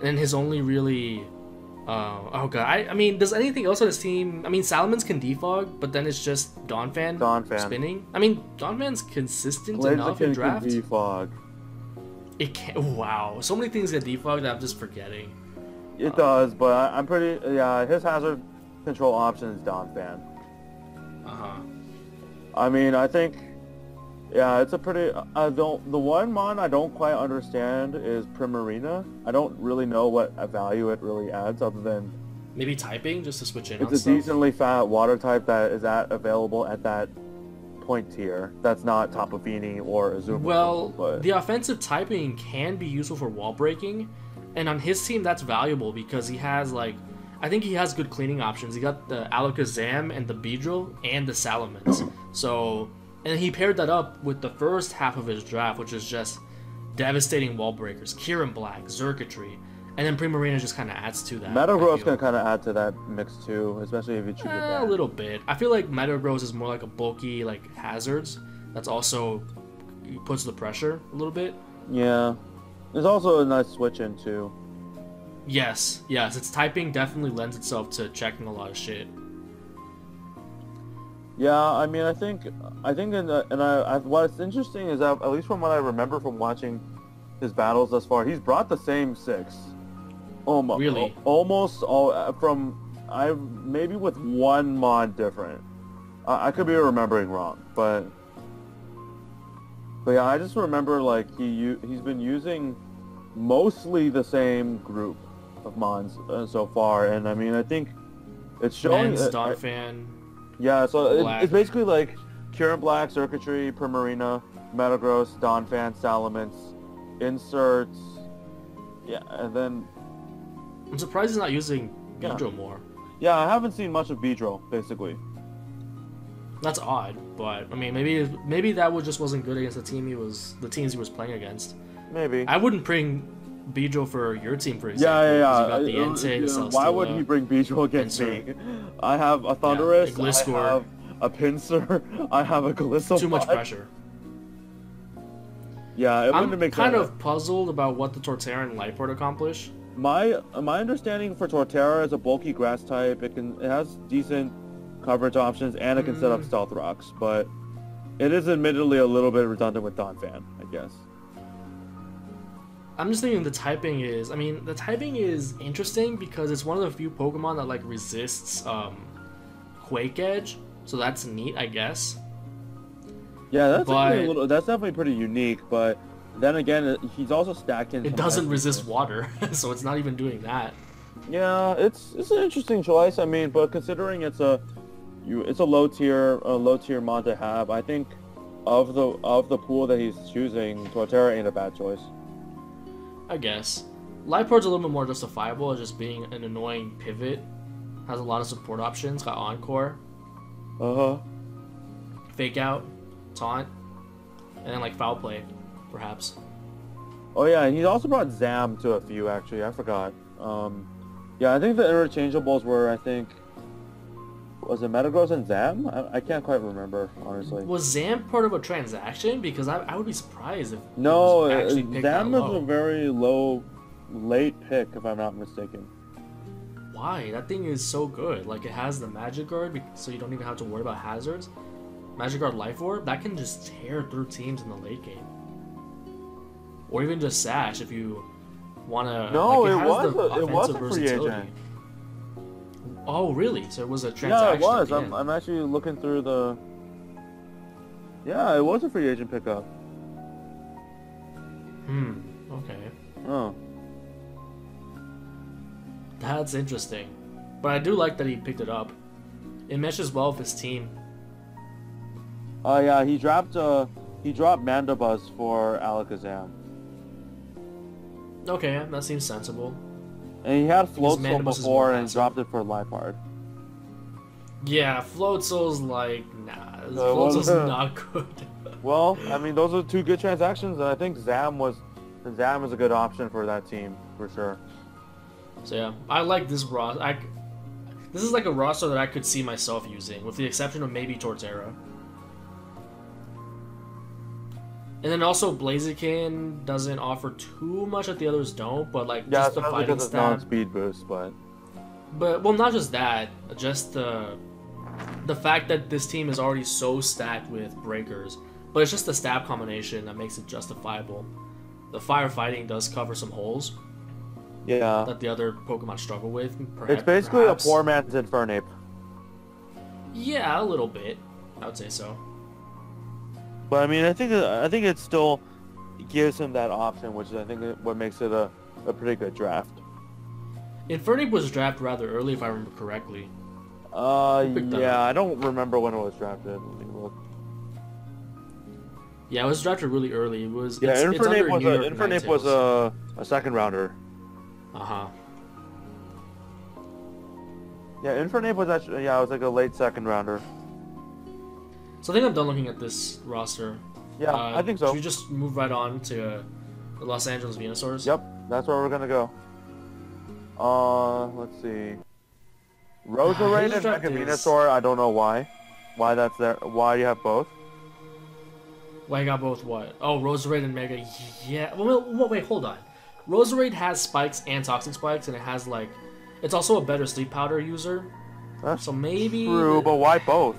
and his only really, oh god, I mean, does anything else on his team? I mean, Salamence can defog, but then it's just Donphan spinning. I mean, Donphan's consistent enough in draft. Defog. It can. Wow, so many things get defogged that I'm just forgetting. It does, but I'm pretty. Yeah, his hazard control option is Donphan. I mean, I think, yeah, it's a pretty. The one mon I don't quite understand is Primarina. I don't really know what value it really adds, other than maybe typing just to switch in. It's a decently fat water type that is available at that point tier. That's not Tapu Fini or Azumarill. Well, but the offensive typing can be useful for wall breaking, and on his team that's valuable because he has like. I think he has good cleaning options. He got the Alakazam and the Beedrill and the Salamence. So, and he paired that up with the first half of his draft, which is just devastating wall breakers. Kieran Black, Xurkitree, and then Primarina just kind of adds to that. Metagross can kind of add to that mix too, especially if you choose a little bit. I feel like Metagross is more like a bulky like hazards. That's also puts the pressure a little bit. Yeah, there's also a nice switch in too. Yes, its typing definitely lends itself to checking a lot of shit. Yeah, I mean, I think, what's interesting is that, at least from what I remember from watching his battles thus far, he's brought the same 6. Really? Almost all, maybe with one mod different. I could be remembering wrong, but yeah, I just remember, like, he's been using mostly the same group of mons so far, and I mean, I think it's showing. Donphan. Yeah, so it's basically like Kieran Black, Xurkitree, Primarina, Metagross, Donphan, Salamence, inserts. Yeah, and then I'm surprised he's not using Beedrill more. Yeah, I haven't seen much of Beedrill, basically. That's odd, but I mean, maybe that just wasn't good against the teams he was playing against. Maybe. I wouldn't bring Beedrill for your team, for example. Yeah. You got the Entei, why would he bring Beedrill against me? I have a Thundurus, I have a Pinsir, I have a Gliscor. Too much pressure. Yeah, it wouldn't make sense. I'm kind of puzzled about what the Torterra and Light Port accomplish. My understanding for Torterra is a bulky grass type. It has decent coverage options, and it can set up Stealth Rocks, but it is admittedly a little bit redundant with Donphan, I guess. I'm just thinking the typing is interesting because it's one of the few Pokemon that like resists Quake Edge, so that's neat, I guess. Yeah, that's definitely pretty unique, but then again, he's also stacked in. It doesn't resist water, so it's not even doing that. Yeah, it's an interesting choice. I mean, but considering it's a low tier mon to have, I think of the pool that he's choosing, Torterra ain't a bad choice. I guess. Lightport's a little bit more justifiable as just being an annoying pivot. Has a lot of support options, got Encore. Fake Out, Taunt, and then like Foul Play, perhaps. Oh yeah, and he's also brought Zam to a few actually, I forgot. Yeah, I think the interchangeables were Was it Metagross and Zam? I can't quite remember, honestly. Was Zam part of a transaction? Because I would be surprised if No, it was actually picked Zam that is low. a very late pick, if I'm not mistaken. Why? That thing is so good. Like, it has the Magic Guard, so you don't even have to worry about hazards. Magic Guard Life Orb, that can just tear through teams in the late game. Or even just Sash if you want to... No, like, it was a free agent. Oh, really? So it was a transaction? Yeah, it was. At the end. I'm actually looking through the... Yeah, it was a free agent pickup. Okay. Oh. That's interesting. But I do like that he picked it up. It meshes well with his team. Oh yeah, he dropped Mandibuzz for Alakazam. Okay, that seems sensible. And he had Because Floatzel Mandibuzz is before more and passive. dropped it for Liepard. Yeah, Floatzel's like, nah. well, Floatzel's not good. Well, I mean, those are two good transactions, and I think Zam is a good option for that team, for sure. So yeah, I like this roster. This is like a roster that I could see myself using, with the exception of maybe Torterra. And then also Blaziken doesn't offer too much that the others don't, but like Yeah, just the especially fighting because it's stat. non-speed boost, but... But well, not just that, just the fact that this team is already so stacked with breakers, but it's just the stab combination that makes it justifiable. The firefighting does cover some holes Yeah. that the other Pokemon struggle with. It's basically perhaps. a poor man's Infernape. Yeah, a little bit. I would say so. But I mean, I think it still gives him that option, which is I think what makes it a pretty good draft. Infernape was drafted rather early, if I remember correctly. picked that Yeah, up? I don't remember when it was drafted. Let me look. Yeah, it was drafted really early. It was Yeah, it's under Infernape was a second rounder. Uh-huh. Yeah, Infernape was actually, yeah, it was like a late second rounder. So I think I'm done looking at this roster. Yeah, I think so. Should we just move right on to the Los Angeles Venusaurs? Yep, that's where we're gonna go. Let's see. Roserade His and draft Mega is- Venusaur, I don't know why. Why that's there? Why you have both? Well, I got both what? Oh, Roserade and Mega. Yeah. Well, wait, hold on. Roserade has spikes and toxic spikes, and it has like, it's also a better sleep powder user. That's So maybe. true, but why both?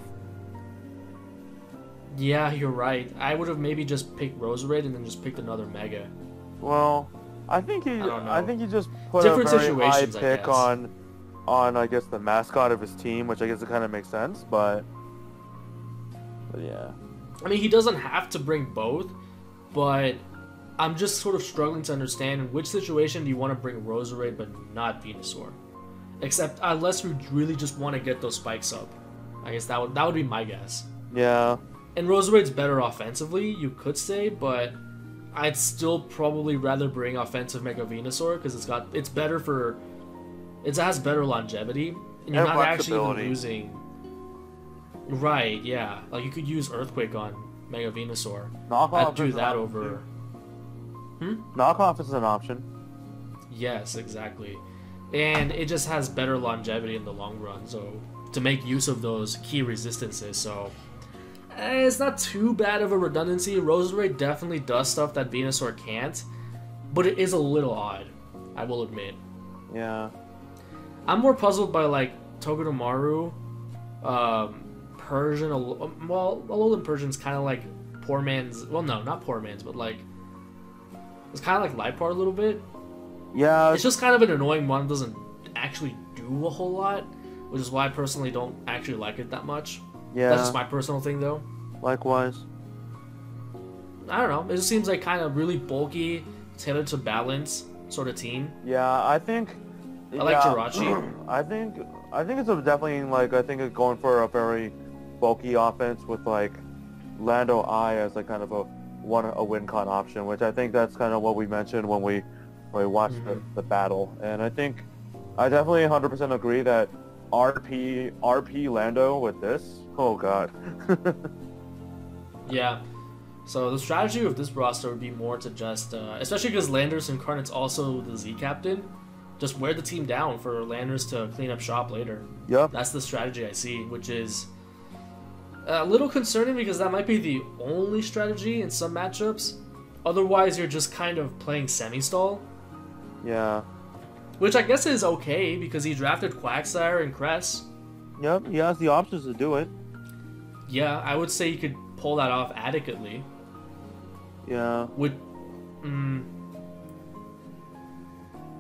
Yeah, you're right. I would have maybe just picked Roserade and then just picked another Mega. Well, I think he don't know. just put Different a very high situations, I pick guess. on I guess the mascot of his team, which I guess it kind of makes sense, but yeah. I mean, he doesn't have to bring both, but I'm just sort of struggling to understand in which situation do you want to bring Roserade but not Venusaur? Except unless you really just want to get those spikes up. I guess that would be my guess. Yeah. And Roserade's better offensively, you could say, but I'd still probably rather bring offensive Mega Venusaur because it's better for, it has better longevity, and you're And not actually even flexibility. losing. Right, yeah. Like you could use Earthquake on Mega Venusaur. Knockoff I'd do is an that option, over. too. Knockoff is an option. Yes, exactly. And it just has better longevity in the long run, so to make use of those key resistances, so it's not too bad of a redundancy. Roserade definitely does stuff that Venusaur can't, but it is a little odd, I will admit. Yeah. I'm more puzzled by like Togedemaru, Persian, well, Alolan Persian's kind of like poor man's, well no, not poor man's, but like, it's kind of like Liepard a little bit. Yeah. It's just kind of an annoying one. It doesn't actually do a whole lot, which is why I personally don't actually like it that much. Yeah. That's just my personal thing, though. Likewise. I don't know. It just seems like kind of really bulky, tailored to balance sort of team. Yeah, I think. I like Jirachi. I think it's definitely like it's going for a very bulky offense with like Lando I as like kind of a win con option, which I think that's kind of what we mentioned when we watched the battle, and I think I definitely 100% agree that RP Lando with this. Oh god. Yeah. So the strategy of this roster would be more to just, especially because Landers Incarnate's also the Z captain, just wear the team down for Landers to clean up shop later. Yep. That's the strategy I see, which is a little concerning because that might be the only strategy in some matchups. Otherwise, you're just kind of playing semi-stall. Yeah. Which I guess is okay because he drafted Quagsire and Cress. Yep, he has the options to do it. Yeah, I would say he could pull that off adequately. Yeah.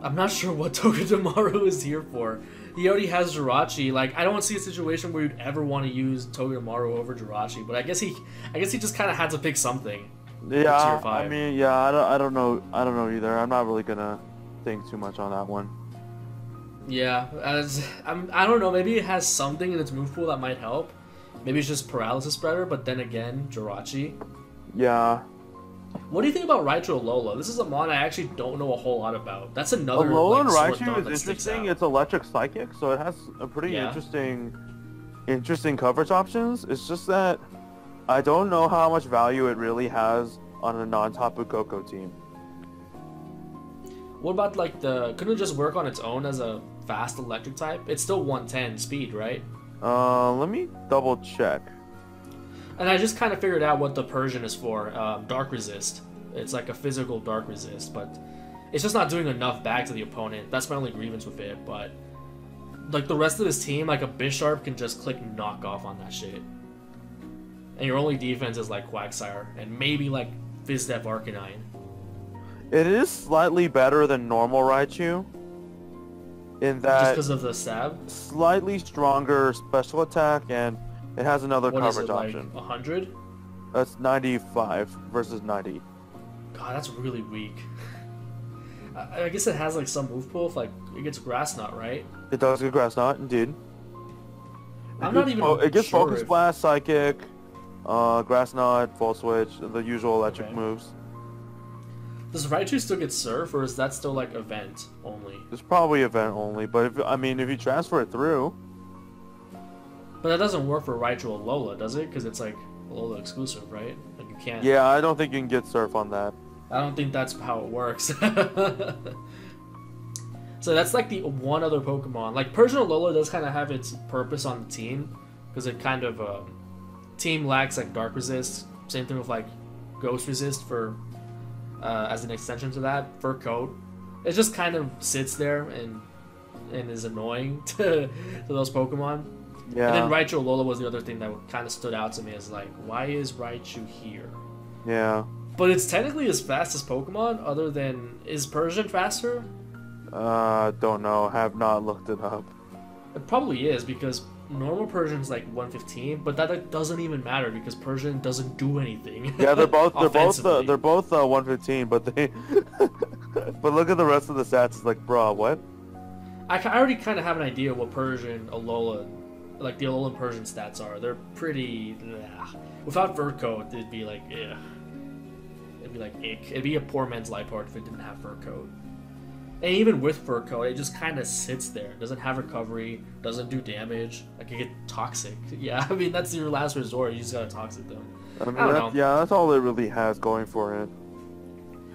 I'm not sure what Togedemaru is here for. He already has Jirachi. Like, I don't see a situation where you'd ever want to use Togedemaru over Jirachi, but I guess he just kind of had to pick something. Yeah, Tier 5. I mean, yeah, I don't know either. I'm not really gonna think too much on that one. Yeah, I don't know. Maybe it has something in its move pool that might help. Maybe it's just Paralysis Spreader, but then again, Jirachi. Yeah. What do you think about Raichu Alola? This is a mon I actually don't know a whole lot about. That's another Alola and like, Raichu is interesting. It's electric psychic, so it has a pretty interesting coverage options. It's just that I don't know how much value it really has on a non-Tapu Koko team. What about like couldn't it just work on its own as a fast electric type? It's still 110 speed, right? Let me double check. And I just kind of figured out what the Persian is for. Dark Resist. It's like a physical Dark Resist, but it's just not doing enough back to the opponent. That's my only grievance with it, but like the rest of his team, like a Bisharp can just click knock off on that shit. And your only defense is like Quagsire and maybe like Fizdef Arcanine. It is slightly better than normal Raichu. In that just because of the stab? Slightly stronger special attack, and it has another coverage option. Like 100? That's 95 versus 90. God, that's really weak. I guess it has like some move pool if like it gets Grass Knot, right? It does get Grass Knot, indeed. It gets Focus Blast, Psychic, Grass Knot, Full Switch, the usual electric moves. Does Raichu still get Surf, or is that still like event only? It's probably event only, but if you transfer it through. But that doesn't work for Raichu Alola, does it? Because it's like Alola exclusive, right? Like you can't. Yeah, I don't think you can get Surf on that. I don't think that's how it works. So that's like the one other Pokemon. Like Persian Alola does kind of have its purpose on the team because it kind of team lacks like Dark Resist. Same thing with like Ghost Resist for as an extension to that. Fur Coat. It just kind of sits there and is annoying to those Pokemon. Yeah. And then Raichu Alola was the other thing that kind of stood out to me as like, why is Raichu here? Yeah. But it's technically his fastest Pokemon, other than... Is Persian faster? Don't know. Have not looked it up. It probably is, because normal Persian's like 115, but that doesn't even matter, because Persian doesn't do anything. Yeah, they're both 115, but they... but look at the rest of the stats, it's like, bro, what? I already kind of have an idea what Persian, Alola... Like, the Alolan Persian stats are. They're pretty... Without Fur Coat, it'd be like, ugh. It'd be like, ick. It'd be a poor man's Liepard if it didn't have Fur Coat. And even with Fur Coat, it just kind of sits there. It doesn't have recovery, doesn't do damage. Like, it get toxic. Yeah, I mean, that's your last resort. You just gotta toxic them. I don't know. Yeah, that's all it really has going for it.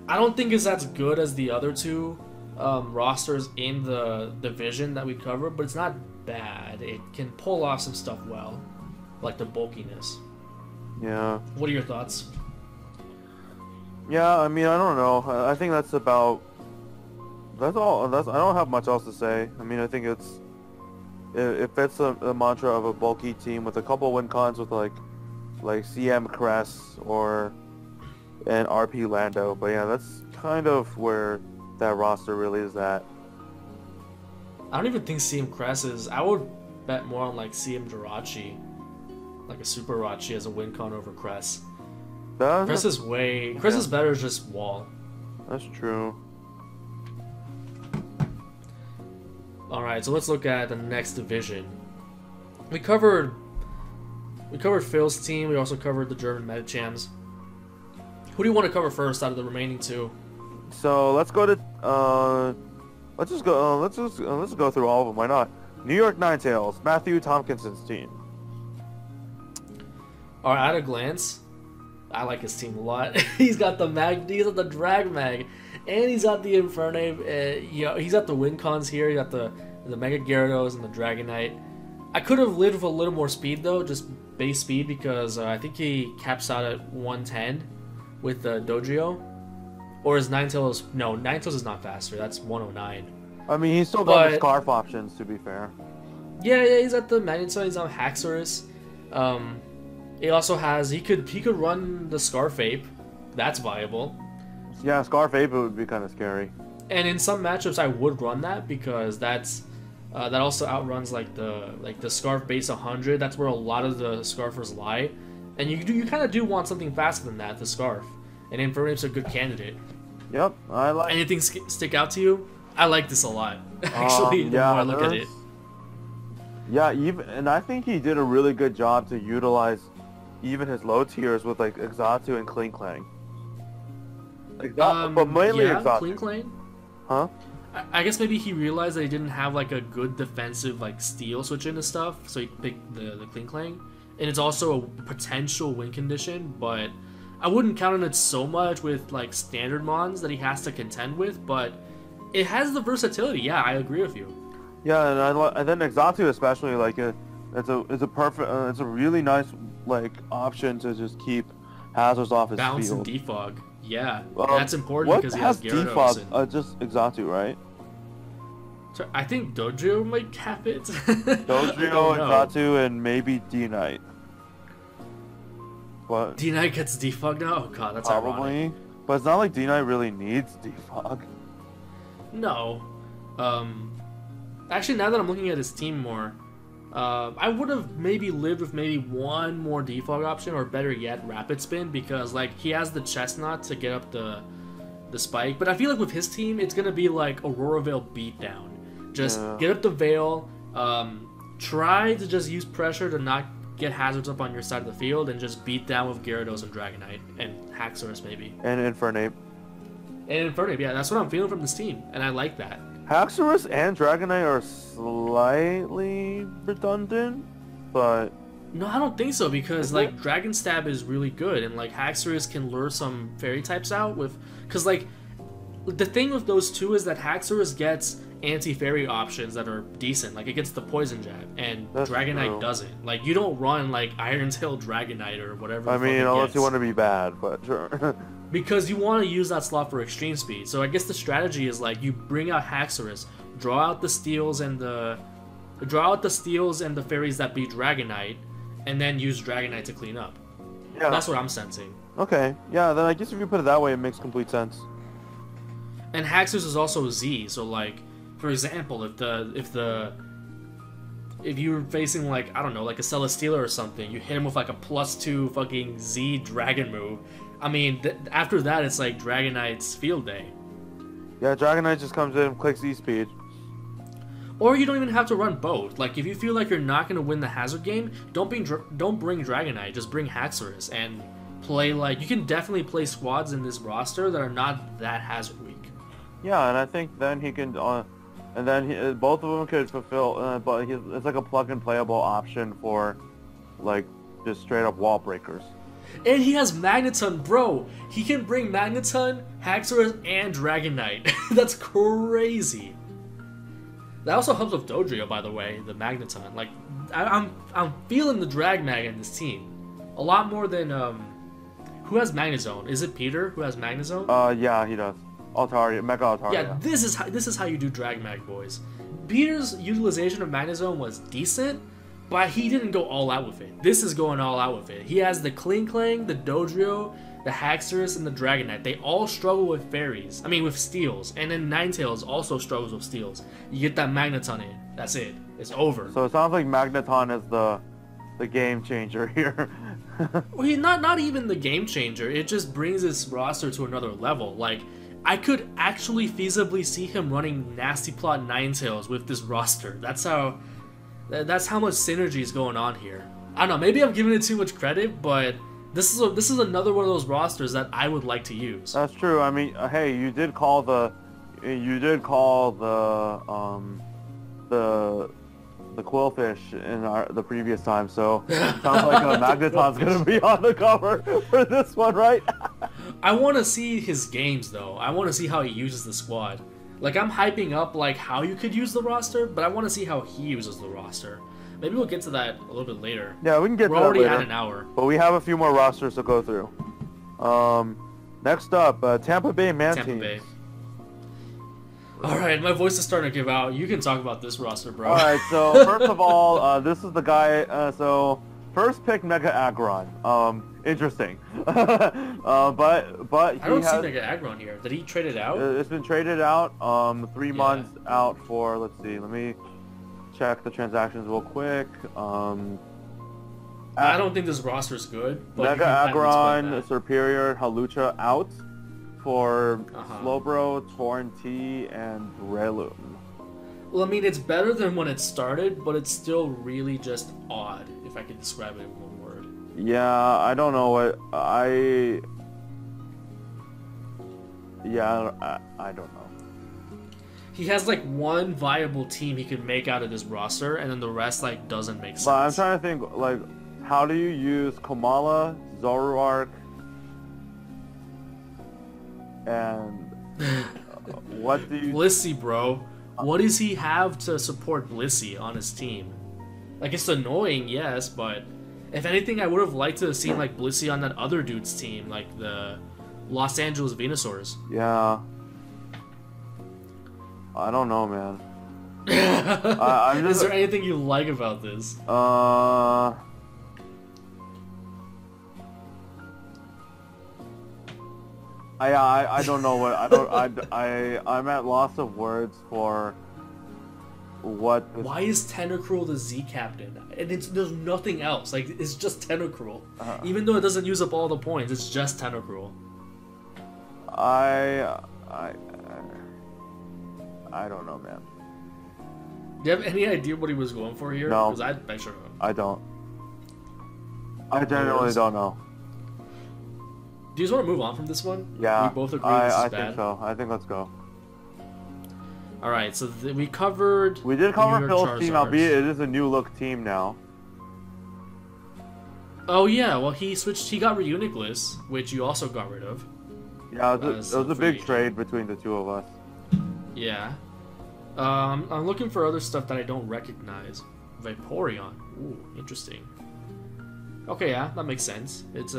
I don't think it's as good as the other two rosters in the division that we covered, but it's not bad. It can pull off some stuff well, like the bulkiness. Yeah. What are your thoughts? Yeah, I mean, I don't know. I think that's about... That's all. I don't have much else to say. I mean, I think it fits the mantra of a bulky team with a couple win cons with like CM Cress or an RP Lando. But yeah, that's kind of where that roster really is at. I don't even think CM Cress is... I would bet more on like CM Jirachi. Like a Super Rachi as a win con over Cress. Cress is better as just wall. That's true. Alright, so let's look at the next division. We covered Phil's team, we also covered the German Medichams. Who do you want to cover first out of the remaining two? So let's go to let's just go through all of them. Why not? New York Ninetales, Matthew Tompkinson's team. Alright, at a glance, I like his team a lot. He's got the Drag Mag, And he's got the Infernape. He's got the win cons here. He got the Mega Gyarados and the Dragonite. I could have lived with a little more speed though, just base speed, because I think he caps out at 110 with the Dodrio. Or is Ninetales? No, Ninetales is not faster. That's 109. I mean, he's still got the Scarf options, to be fair. Yeah, he's at the Magneton. He's on Haxorus. He also has he could run the Scarfape. That's viable. Yeah, Scarfape would be kind of scary. And in some matchups, I would run that because that also outruns like the Scarf base 100. That's where a lot of the Scarfers lie, and you kind of do want something faster than that. The Scarf, and Infernape's a good candidate. Yep, I like. Anything stick out to you? I like this a lot. Actually, the more I look at it. Yeah, and I think he did a really good job to utilize even his low tiers with like Exatu and Klinklang. But mainly Exatu. Klinklang? Huh? I guess maybe he realized that he didn't have like a good defensive like steel switch into stuff, so he picked the Klinklang. And it's also a potential win condition, but I wouldn't count on it so much with like standard mons that he has to contend with, but it has the versatility. Yeah, I agree with you. Yeah, and then Exatu especially, like it's a perfect, it's a really nice like option to just keep hazards off his Bounce field. And defog. Yeah, that's important because he has Gyarados. Defog? Just Exatu, right? So I think Dodrio might cap it. Dodrio, Exatu, and maybe D-Knight. But D-Knight gets defogged now? Oh god, that's probably. ironic. But it's not like D-Knight really needs defog. No. Actually, now that I'm looking at his team more, I would have maybe lived with maybe one more defog option, or better yet, Rapid Spin, because like he has the Chestnut to get up the spike. But I feel like with his team, it's gonna be like Aurora Veil beatdown. Just get up the Veil, try to just use pressure to not get hazards up on your side of the field, and just beat down with Gyarados and Dragonite and Haxorus maybe. And Infernape. And Infernape, yeah, that's what I'm feeling from this team, and I like that. Haxorus and Dragonite are slightly redundant, but no, I don't think so, because like Dragon Stab is really good, and like Haxorus can lure some fairy types out with, because like the thing with those two is that Haxorus gets anti-fairy options that are decent, like it gets the poison jab, and Dragonite doesn't. Like you don't run like Iron Tail Dragonite or whatever. I mean, unless you want to be bad, but sure. Because you want to use that slot for extreme speed. So I guess the strategy is like you bring out Haxorus, draw out the steals and the fairies that beat Dragonite, and then use Dragonite to clean up. Yeah, that's what I'm sensing. Okay, yeah. Then I guess if you put it that way, it makes complete sense. And Haxorus is also Z, so like, for example, if you were facing like, I don't know, like a Celesteela or something, you hit him with like a +2 fucking Z Dragon move. I mean, after that, it's like Dragonite's field day. Yeah, Dragonite just comes in, clicks E-Speed. Or you don't even have to run both. Like, if you feel like you're not going to win the hazard game, don't bring Dragonite, just bring Haxorus and play like... You can definitely play squads in this roster that are not that hazard weak. Yeah, and I think then he can... and then both of them could fulfill... but it's like a plug-and-playable option for, like, just straight-up wall breakers. And he has Magneton, bro. He can bring Magneton, Haxorus, and Dragonite. That's crazy. That also helps with Dodrio, by the way, the Magneton. Like, I'm feeling the Drag Mag in this team a lot more than who has Magnezone? Is it Peter who has Magnezone? Yeah, he does. Altaria, Mega Altaria. Yeah, this is how you do Drag Mag, boys. Peter's utilization of Magnezone was decent, but he didn't go all out with it. This is going all out with it. He has the Klinklang, the Dodrio, the Haxorus, and the Dragonite. They all struggle with fairies. I mean, with steals. And then Ninetales also struggles with steals. You get that Magneton in. That's it. It's over. So it sounds like Magneton is the game changer here. Well, not even the game changer. It just brings this roster to another level. Like, I could actually feasibly see him running Nasty Plot Ninetales with this roster. That's how much synergy is going on here. I don't know, maybe I'm giving it too much credit, but this is another one of those rosters that I would like to use. That's true. I mean, hey, you did call the Quillfish in the previous time, so it sounds like Magneton's gonna be on the cover for this one, right? I want to see his games though. I want to see how he uses the squad. Like I'm hyping up like how you could use the roster, but I want to see how he uses the roster. Maybe we'll get to that a little bit later. Yeah, we can get We're to that already later. at an hour. But we have a few more rosters to go through. Next up, Tampa Bay Man Tampa teams. Bay. Alright, my voice is starting to give out. You can talk about this roster, bro. Alright, so first of all, this is the guy, so first pick Mega Aggron. Interesting. but he I don't see has, Mega Aggron here. Did he trade it out? it's been traded out, 3 months out for, let's see, let me check the transactions real quick. I don't think this roster is good. But Mega Aggron, Superior, Halucha out for Slowbro, Torn T, and Breloom. Well, I mean, it's better than when it started, but it's still really just odd, if I could describe it in one word. Yeah, I don't know what I don't know. He has like one viable team he could make out of this roster, and then the rest like doesn't make sense. But I'm trying to think, like, how do you use Komala, Zoroark, and what do you... Blissey, bro. What does he have to support Blissey on his team? Like, it's annoying, yes, but if anything, I would have liked to have seen like Blissey on that other dude's team, like the Los Angeles Venusaurs. Yeah. I don't know, man. Is there anything you like about this? I don't know what I'm at loss of words for what. Why is Tentacruel the Z captain? And there's nothing else. Like it's just Tentacruel. Even though it doesn't use up all the points, it's just Tentacruel. I don't know, man. Do you have any idea what he was going for here? No. Because I sure don't. I don't. I genuinely don't know. Do you just want to move on from this one? Yeah. We both agree this is I bad. think so. I think let's go. Alright, so we covered... We did cover Phil's team, Charizards. albeit it is a new look team now. Oh yeah, well he switched, he got Reuniclus, which you also got rid of. Yeah, it was a big trade between the two of us. Yeah. I'm looking for other stuff that I don't recognize. Vaporeon. Ooh, interesting. Okay, yeah, that makes sense. It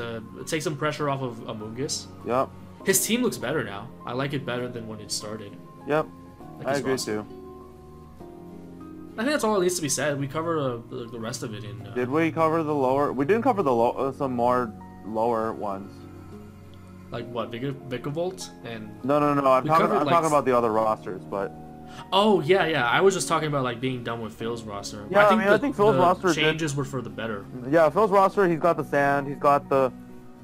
takes some pressure off of Amoonguss. Yep. His team looks better now. I like it better than when it started. Yep. Like I his agree roster. too. I think that's all that needs to be said. We covered the rest of it in... Did we cover the lower? We didn't cover the some more lower ones. Like what, Vikavolt and... No. I'm talking like... about the other rosters, but... Oh, yeah. I was just talking about like being done with Phil's roster. Yeah, I think Phil's roster changes were for the better. Yeah, Phil's roster, he's got the sand, he's got a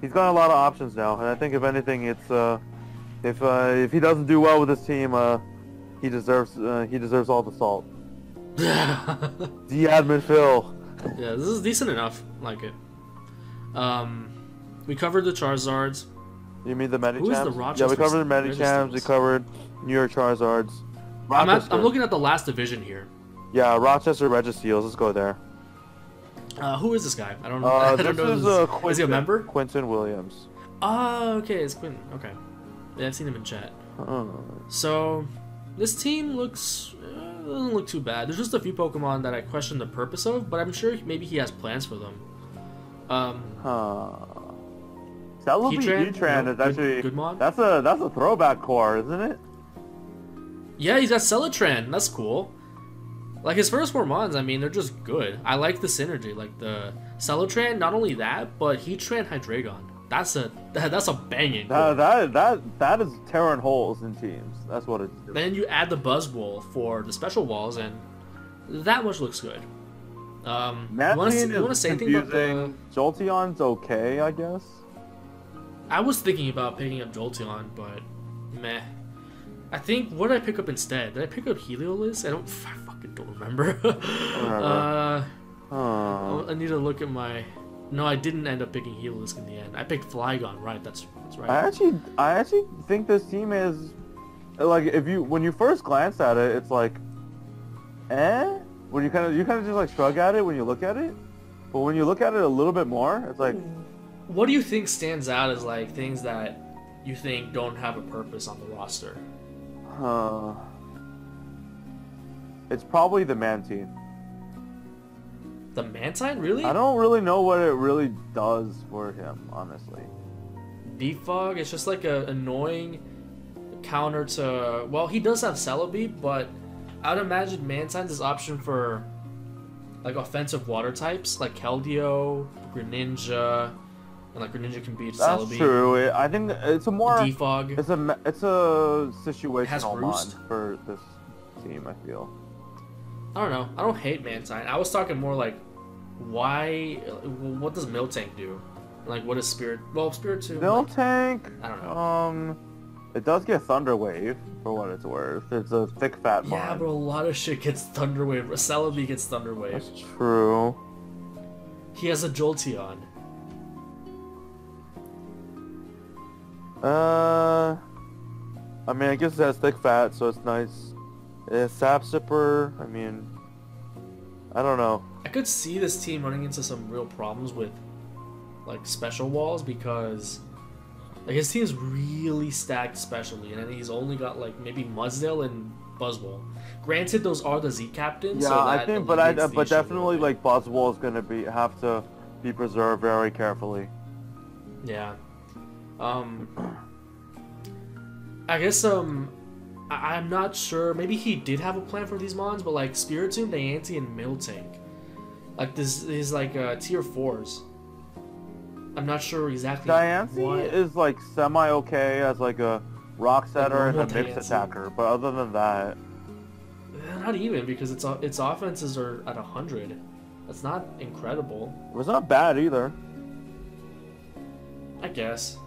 lot of options now, and I think if anything, it's if he doesn't do well with his team, he deserves all the salt. Admin Phil. Yeah, this is decent enough. Like it. We covered the Charizards. You mean the Medichamps? Who is the Rochester? Yeah, we covered the Medichamps, we covered New York Charizards. I'm looking at the last division here. Yeah, Rochester Registeals, let's go there. Who is this guy? I don't know. I don't know. Is he a member? Quinton Williams. Oh, okay, it's Quinton. Okay. Yeah, I've seen him in chat. So, this team doesn't look too bad. There's just a few Pokemon that I question the purpose of, but I'm sure maybe he has plans for them. Heatran is actually good mod? that's a throwback core, isn't it? Yeah, he's got Celatran. That's cool. Like his first 4 mods, I mean, they're just good. I like the synergy, like the Celatran. Not only that, but Heatran Hydreigon. That's a banging. That is tearing holes in teams. That's what it's doing. Then you add the Buzzwole for the special walls, and that much looks good. You want to say anything about the... Jolteon's okay, I guess. I was thinking about picking up Jolteon, but meh. I think, what did I pick up instead? Did I pick up Heliolisk? I fucking don't remember. I need to look at my... No, I didn't end up picking Heliolisk in the end. I picked Flygon, right? That's right. I actually think this team is... Like, when you first glance at it, it's like... Eh? When you kind of just like shrug at it when you look at it. But when you look at it a little bit more, it's like... What do you think stands out as like things that you think don't have a purpose on the roster? It's probably the Mantine. The Mantine, really? I don't really know what it really does for him, honestly. Defog, it's just like a annoying counter to... Well, he does have Celebi, but I would imagine Mantine's his option for like offensive water types, like Keldeo, Greninja, and like Greninja can beat That's Celebi. true. I think it's a more... Defog. It's a situational Roost. mod for this team, I feel. I don't know. I don't hate Mantine. I was talking more like, why... What does Miltank do? Like, what is Spirit... Well, Spirit 2... Miltank... Like, I don't know. It does get Thunder Wave, for what it's worth. It's a thick, fat mod. Yeah, but a lot of shit gets Thunder Wave. Celebi gets Thunder Wave. That's true. He has a Jolteon. I mean, I guess it has thick fat, so it's nice. It's Sap Sipper, I mean... I don't know. I could see this team running into some real problems with, like, special walls because... Like, his team's really stacked specially, and then he's only got, like, maybe Mudsdale and Buzzwole. Granted, those are the Z captains, Yeah, so I that think, alleviates the but issue a little definitely, bit. like, Buzzwole is gonna have to be preserved very carefully. Yeah. I guess, I'm not sure. Maybe he did have a plan for these mons, but, like, Spiritomb, Niantic, and Miltank. Like, this is, like, tier 4s. I'm not sure exactly Diancie what... is like semi-okay as like a rock setter and a normal mixed Diancie. attacker, but other than that... Not even, because its offenses are at 100. That's not incredible. It was not bad either. I guess.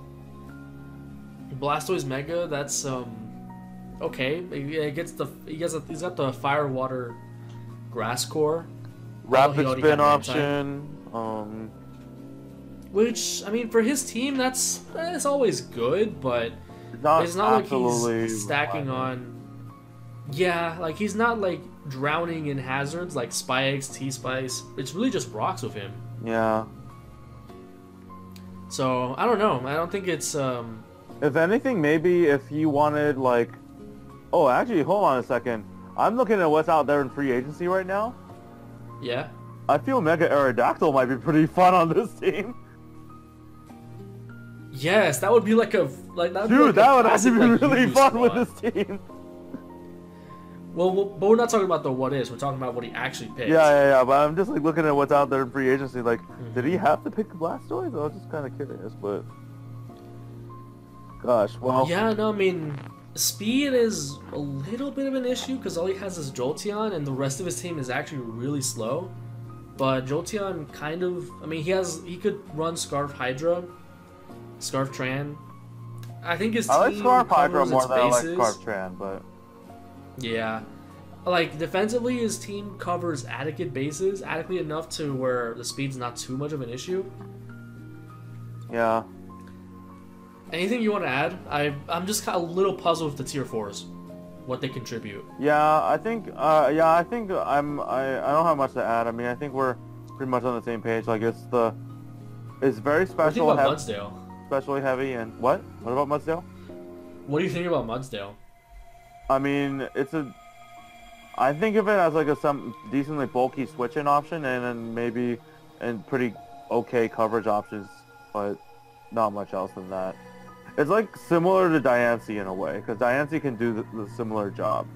Blastoise Mega, that's okay. It gets he's got the fire water grass core. Rapid already spin had option. Which, I mean, for his team, that's always good, but Not it's not like absolutely he's stacking reliable. on. Yeah, like he's not like drowning in hazards like Spikes, T-Spice. It's really just rocks with him. Yeah. So I don't know. I don't think it's If anything, maybe if he wanted like... Oh, actually, hold on a second. I'm looking at what's out there in free agency right now. yeah. I feel Mega Aerodactyl might be pretty fun on this team. Yes, that would be like a that would be Dude, like that a would classic, actually be like, really Yu-Gi fun squad. with this team. Well, but we're not talking about the what is. We're talking about what he actually picked. Yeah, but I'm just like looking at what's out there in free agency. Like, did he have to pick Blastoise? I was just kind of curious, but gosh, well, Yeah, no, I mean, speed is a little bit of an issue because all he has is Jolteon, and the rest of his team is actually really slow. But Jolteon kind of, I mean, he could run Scarf Hydra, Scarf Tran. I think his team I like Scarf Hydra covers more its than I like bases. Scarf Tran, but Yeah. Like, defensively, his team covers adequate bases, adequately enough to where the speed's not too much of an issue. yeah. Anything you want to add? I'm just kind of a little puzzled with the tier 4s, what they contribute. Yeah, I think I don't have much to add. I mean, I think we're pretty much on the same page. Like, it's very What do you think special, about Mudsdale? especially heavy, and what? What about Mudsdale? What do you think about Mudsdale? I mean, I think of it as like some decently bulky switching option, and then maybe pretty okay coverage options, but not much else than that. It's like similar to Diancie in a way, because Diancie can do the similar job,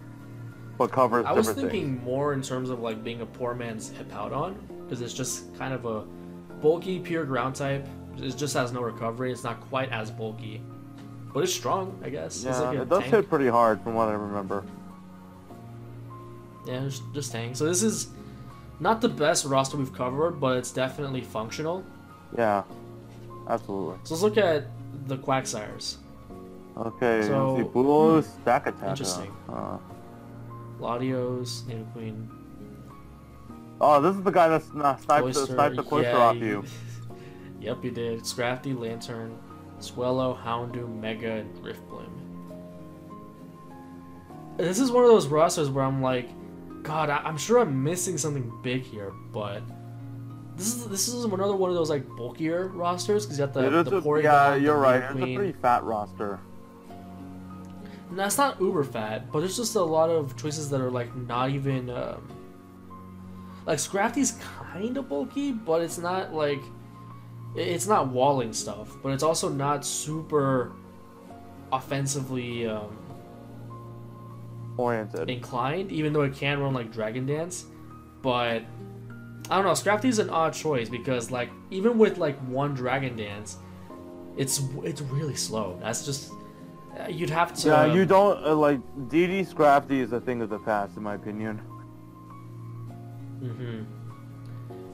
but covers I was different thinking things. more in terms of like being a poor man's Hippowdon, because it's just kind of a bulky, pure ground type. It just has no recovery. It's not quite as bulky, but it's strong, I guess. Yeah, it's like a it does tank. hit pretty hard from what I remember. Yeah, just tank. So this is not the best roster we've covered, but it's definitely functional. Yeah, absolutely. So let's look at the Quagsires. Okay, So, let's see. Bulo's stack attack. interesting. Latios, Nidoqueen, Oh, this is the guy that sniped the Cloyster off he- you. Yep, he did. Scrafty, Lantern, Swellow, Houndoom, Mega, and Riftbloom. This is one of those rosters where I'm like, God, I'm sure I'm missing something big here, but this is another one of those like bulkier rosters because you got the Porygon. Yeah, you're right. Queen. It's a pretty fat roster. No, it's not uber fat, but there's just a lot of choices that are like not even like Scrafty's kind of bulky, but it's not like it's not walling stuff, but it's also not super offensively Oriented. inclined, even though it can run like Dragon Dance. But I don't know, Scrafty's an odd choice because like even with like one Dragon Dance, it's really slow. That's just you'd have to. Yeah, you don't like DD Scrafty is a thing of the past, in my opinion.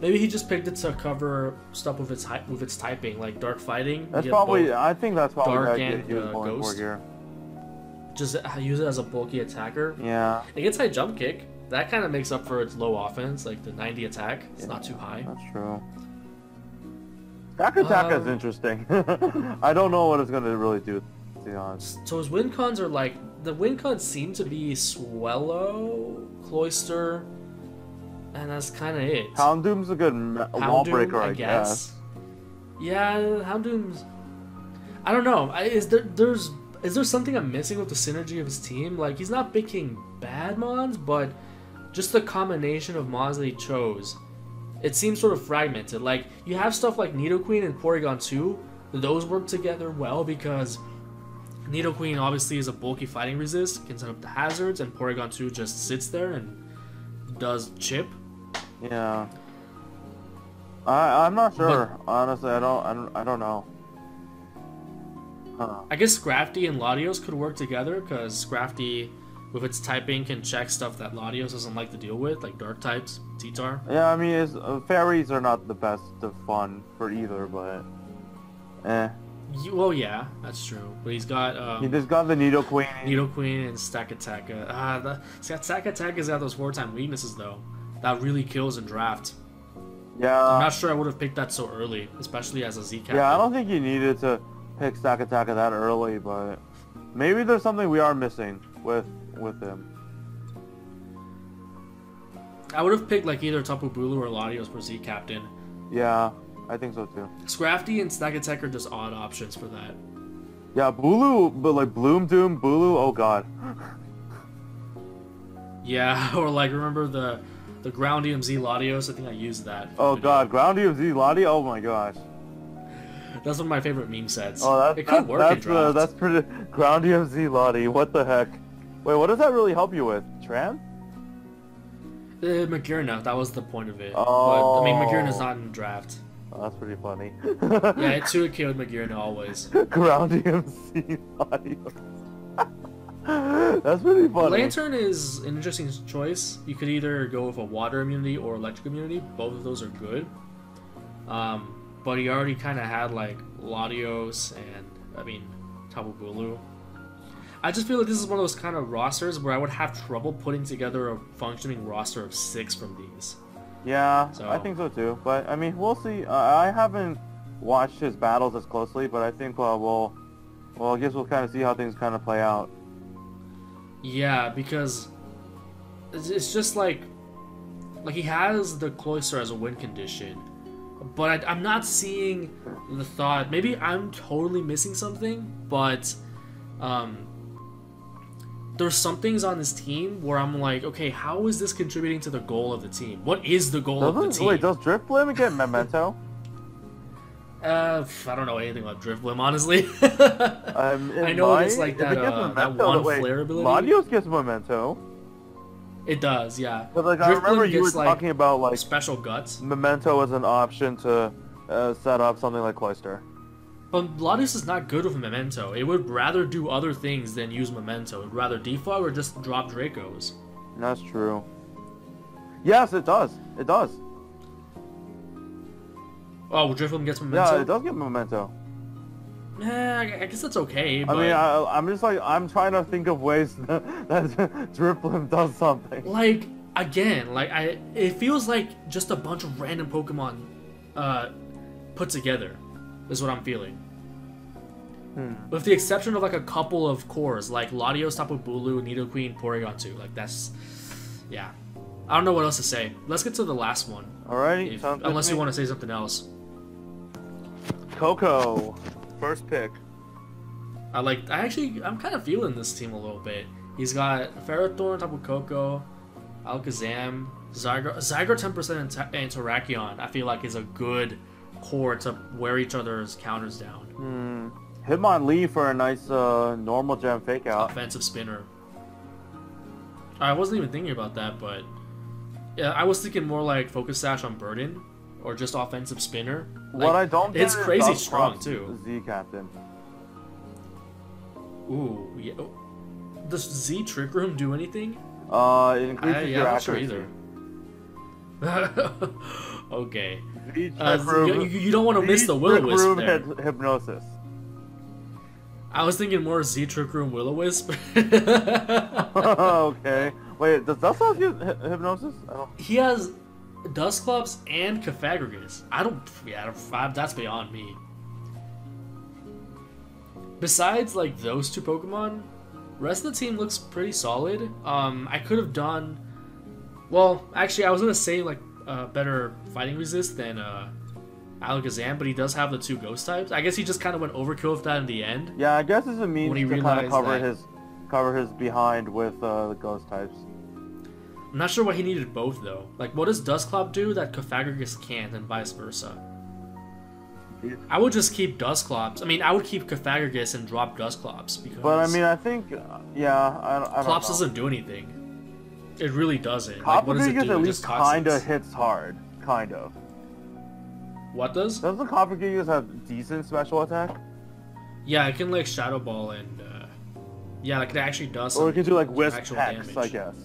Maybe he just picked it to cover stuff with its typing, like Dark Fighting. That's probably. I think that's probably Dark what and he was going Ghost. for here. Just use it as a bulky attacker. Yeah. It gets high jump kick. That kind of makes up for its low offense, like the 90 attack. It's not too high. That's true. Attack is interesting. I don't know what it's gonna really do, to be honest. So his win cons are like the win cons seem to be Swellow, Cloyster, and that's kind of it. Houndoom's a good wall breaker, I guess. Yeah, Houndoom's. I don't know. Is there something I'm missing with the synergy of his team? Like he's not picking bad mons, but just the combination of mons that he chose, it seems sort of fragmented. Like you have stuff like Nidoqueen and Porygon 2, those work together well because Nidoqueen obviously is a bulky fighting resist, can set up the hazards, and Porygon 2 just sits there and does chip. Yeah. I'm not sure. But, honestly, I don't know. Huh. I guess Scrafty and Latios could work together because Scrafty, with its typing, can check stuff that Latios doesn't like to deal with, like dark types, T-Tar. Yeah, I mean, fairies are not the best of fun for either, but Well, yeah, that's true. But he's got he just got the Nidoqueen. Nidoqueen and Stakataka. Stakataka's got those 4-time weaknesses though. That really kills in draft. Yeah. I'm not sure I would have picked that so early, especially as a Z captain. Yeah, I don't think you needed to pick Stakataka that early, but maybe there's something we are missing with him. I would have picked like either Tapu Bulu or Latios for Z captain. Yeah, I think so too. Scrafty and Stakataka are just odd options for that. Yeah, Bulu, but like Bloom Doom, Bulu, oh god. Yeah, or like remember the Groundium Z Latios? I think I used that. Oh god, Groundium Z Latios, oh my gosh. That's one of my favorite meme sets. Oh, it could work in draft. That's pretty. Groundium Z Lottie, what the heck? Wait, what does that really help you with? Tram? Magirna, that was the point of it. Oh. But, I mean, Magirna's not in draft. Oh, that's pretty funny. Yeah, it's who killed Magirna always. Groundium Z Lottie. That's pretty funny. Lantern is an interesting choice. You could either go with a water immunity or electric immunity. Both of those are good. But he already kind of had like Latios and Tapu Bulu. I just feel like this is one of those kind of rosters where I would have trouble putting together a functioning roster of 6 from these. Yeah, So- I think so too. But I mean, we'll see. I haven't watched his battles as closely, but I think I guess we'll kind of see how things kind of play out. Yeah, because it's just like he has the Cloyster as a win condition, but I'm not seeing the thought. Maybe I'm totally missing something, but there's some things on this team where I'm like, okay, how is this contributing to the goal of the team? What is the goal of the team? Wait, does Drifblim get Memento? I don't know anything about Drifblim, honestly. I know it's like that one flare ability. Latios gets Memento. It does, yeah. But like, I remember you were like, talking about like special guts. Memento as an option to set up something like Cloyster. But Latios is not good with Memento. It would rather do other things than use Memento. It would rather defog or just drop Dracos. That's true. Yes, it does. It does. Oh, well, Drifblim gets Memento? Yeah, it does get Memento. I guess that's okay, but... I mean, I'm trying to think of ways that Drifblim does something. Like, again, it feels like just a bunch of random Pokemon put together, is what I'm feeling. With the exception of, like, a couple of cores, like Latios, Tapu Bulu, Nidoqueen, Porygon 2. Like, that's... Yeah. I don't know what else to say. Let's get to the last one. Alrighty, sounds good Unless to you me. want to say something else. Coco, first pick. I'm kind of feeling this team a little bit. He's got Ferrothorn, Tapu Koko, Alakazam, Zygar 10% and Terrakion. I feel like is a good core to wear each other's counters down. Hitmonlee for a nice normal gem fake out. Offensive spinner. I wasn't even thinking about that, but yeah, I was thinking more like Focus Sash on Burden or just offensive spinner. Like, What I don't get it's is crazy Dusclops strong too. Z Captain. Ooh, yeah. Does Z Trick Room do anything? It increases Yeah, your I'm not sure accuracy. either. Okay. Z Trick Room, you don't want to miss Z the Will-O-Wisp Trick there. Room Hypnosis. I was thinking more Z Trick Room Will-O-Wisp. Okay. Wait, does Dusclops use Hypnosis? I don't... He has Dusclops and Cofagrigus. That's beyond me. Besides, like, those two Pokemon, rest of the team looks pretty solid. I could have done... Well, actually, I was going to say, like, better fighting resist than Alakazam, but he does have the two ghost types. I guess he just kind of went overkill with that in the end. Yeah, I guess it's a means When he to kind of realized cover his behind with the ghost types. I'm not sure why he needed both, though. Like, what does Dusclops do that Cofagrigus can't, and vice versa? I would just keep Dusclops. I mean, I would keep Cofagrigus and drop Dusclops, because... But I mean, I think, yeah, I don't know. Clops doesn't do anything. It really doesn't. Like, what does it do? Cofagrigus It at least just toxins. kinda hits hard. Kind of. What does? Doesn't Cofagrigus have decent special attack? Yeah, it can, like, Shadow Ball and, yeah, like, it actually does some Or it can do like Wisp actual Hex, damage. I guess.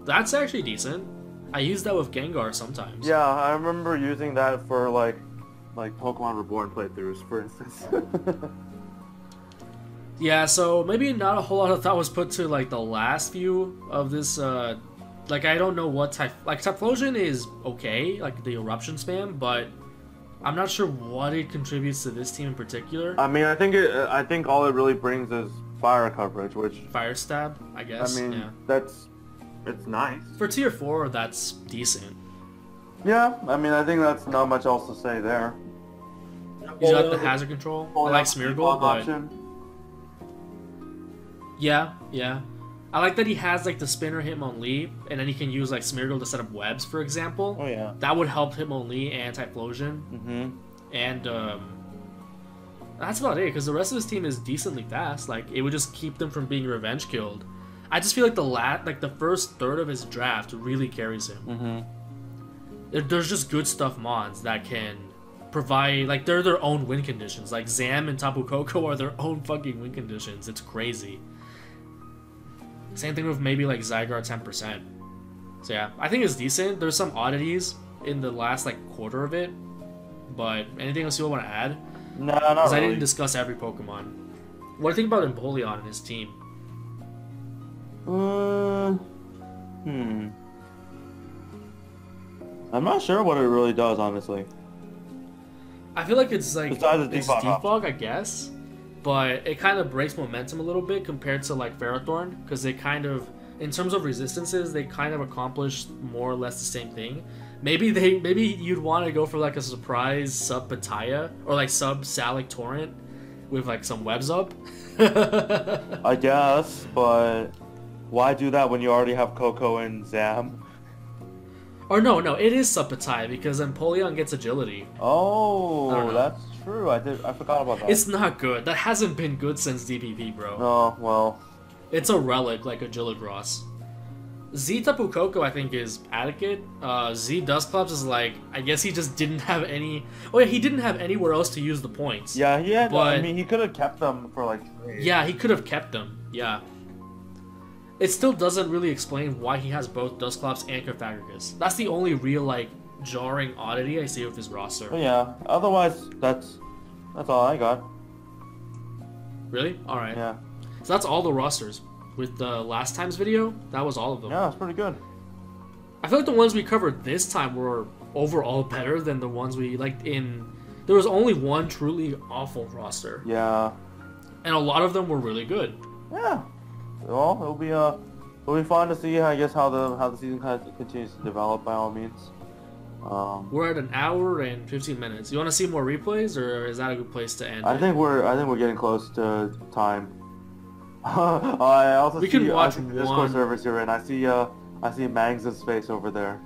That's actually decent. I use that with Gengar sometimes. Yeah, I remember using that for like Pokemon Reborn playthroughs, for instance. Yeah, so maybe not a whole lot of thought was put to, like, the last few of this, like, I don't know what type... Like, Typhlosion is okay, like, the Eruption spam, but I'm not sure what it contributes to this team in particular. I mean, I think all it really brings is fire coverage, which Fire Stab, I guess. I mean, yeah. it's nice. For Tier 4, that's decent. Yeah, I mean, I think that's not much else to say there. He's got the hazard control. I like Smeargle, but... option. Yeah. I like that he has, like, the Spinner Hitmonlee, and then he can use, like, Smeargle to set up webs, for example. Oh yeah. That would help Hitmonlee and Typhlosion. Mm-hmm. And, that's about it, because the rest of his team is decently fast. Like, it would just keep them from being revenge killed. I just feel like the first third of his draft really carries him. Mm-hmm. There's just good stuff mons that can provide, like, they're their own win conditions. Like, Zam and Tapu Koko are their own fucking win conditions. It's crazy. Same thing with maybe, like, Zygar 10%. So yeah, I think it's decent. There's some oddities in the last, like, quarter of it. But anything else you want to add? No, not Because I really. didn't discuss every Pokemon. What do you think about Empoleon and his team? I'm not sure what it really does, honestly. I feel like it's like Besides the it's defog defog, I guess, but it kind of breaks momentum a little bit compared to like Ferrothorn, because they kind of, in terms of resistances, they kind of accomplish more or less the same thing. Maybe you'd want to go for like a surprise sub Pataya or like sub Salic Torrent with like some webs up. I guess, but why do that when you already have Coco and Zam? Or no, it is sub Pataya because Empoleon gets agility. I don't Oh, know. that's true. I forgot about that. It's not good. That hasn't been good since DPP, bro. Oh, well. It's a relic like Agiligross. Z Tapu Koko, I think, is adequate. Z Dusclops is like, I guess he just didn't have any... Oh yeah, he didn't have anywhere else to use the points. Yeah, he had, I But- mean, he could have kept them for like trade. Yeah, he could have kept them. Yeah. It still doesn't really explain why he has both Dusclops and Cofagrigus. That's the only real, like, jarring oddity I see with his roster. But yeah, otherwise, that's all I got. Really? Alright. Yeah. So that's all the rosters. With the last time's video, that was all of them. Yeah, it's pretty good. I feel like the ones we covered this time were overall better than the ones we liked in... There was only one truly awful roster. Yeah. And a lot of them were really good. Yeah. Well, it'll be It'll be fun to see, I guess, how the season kind of continues to develop. By all means. We're at an hour and 15 minutes. You want to see more replays, or is that a good place to end? I think we're getting close to time. I also we see, can watch I see the one. Discord servers here, and I see Mangs' face over there.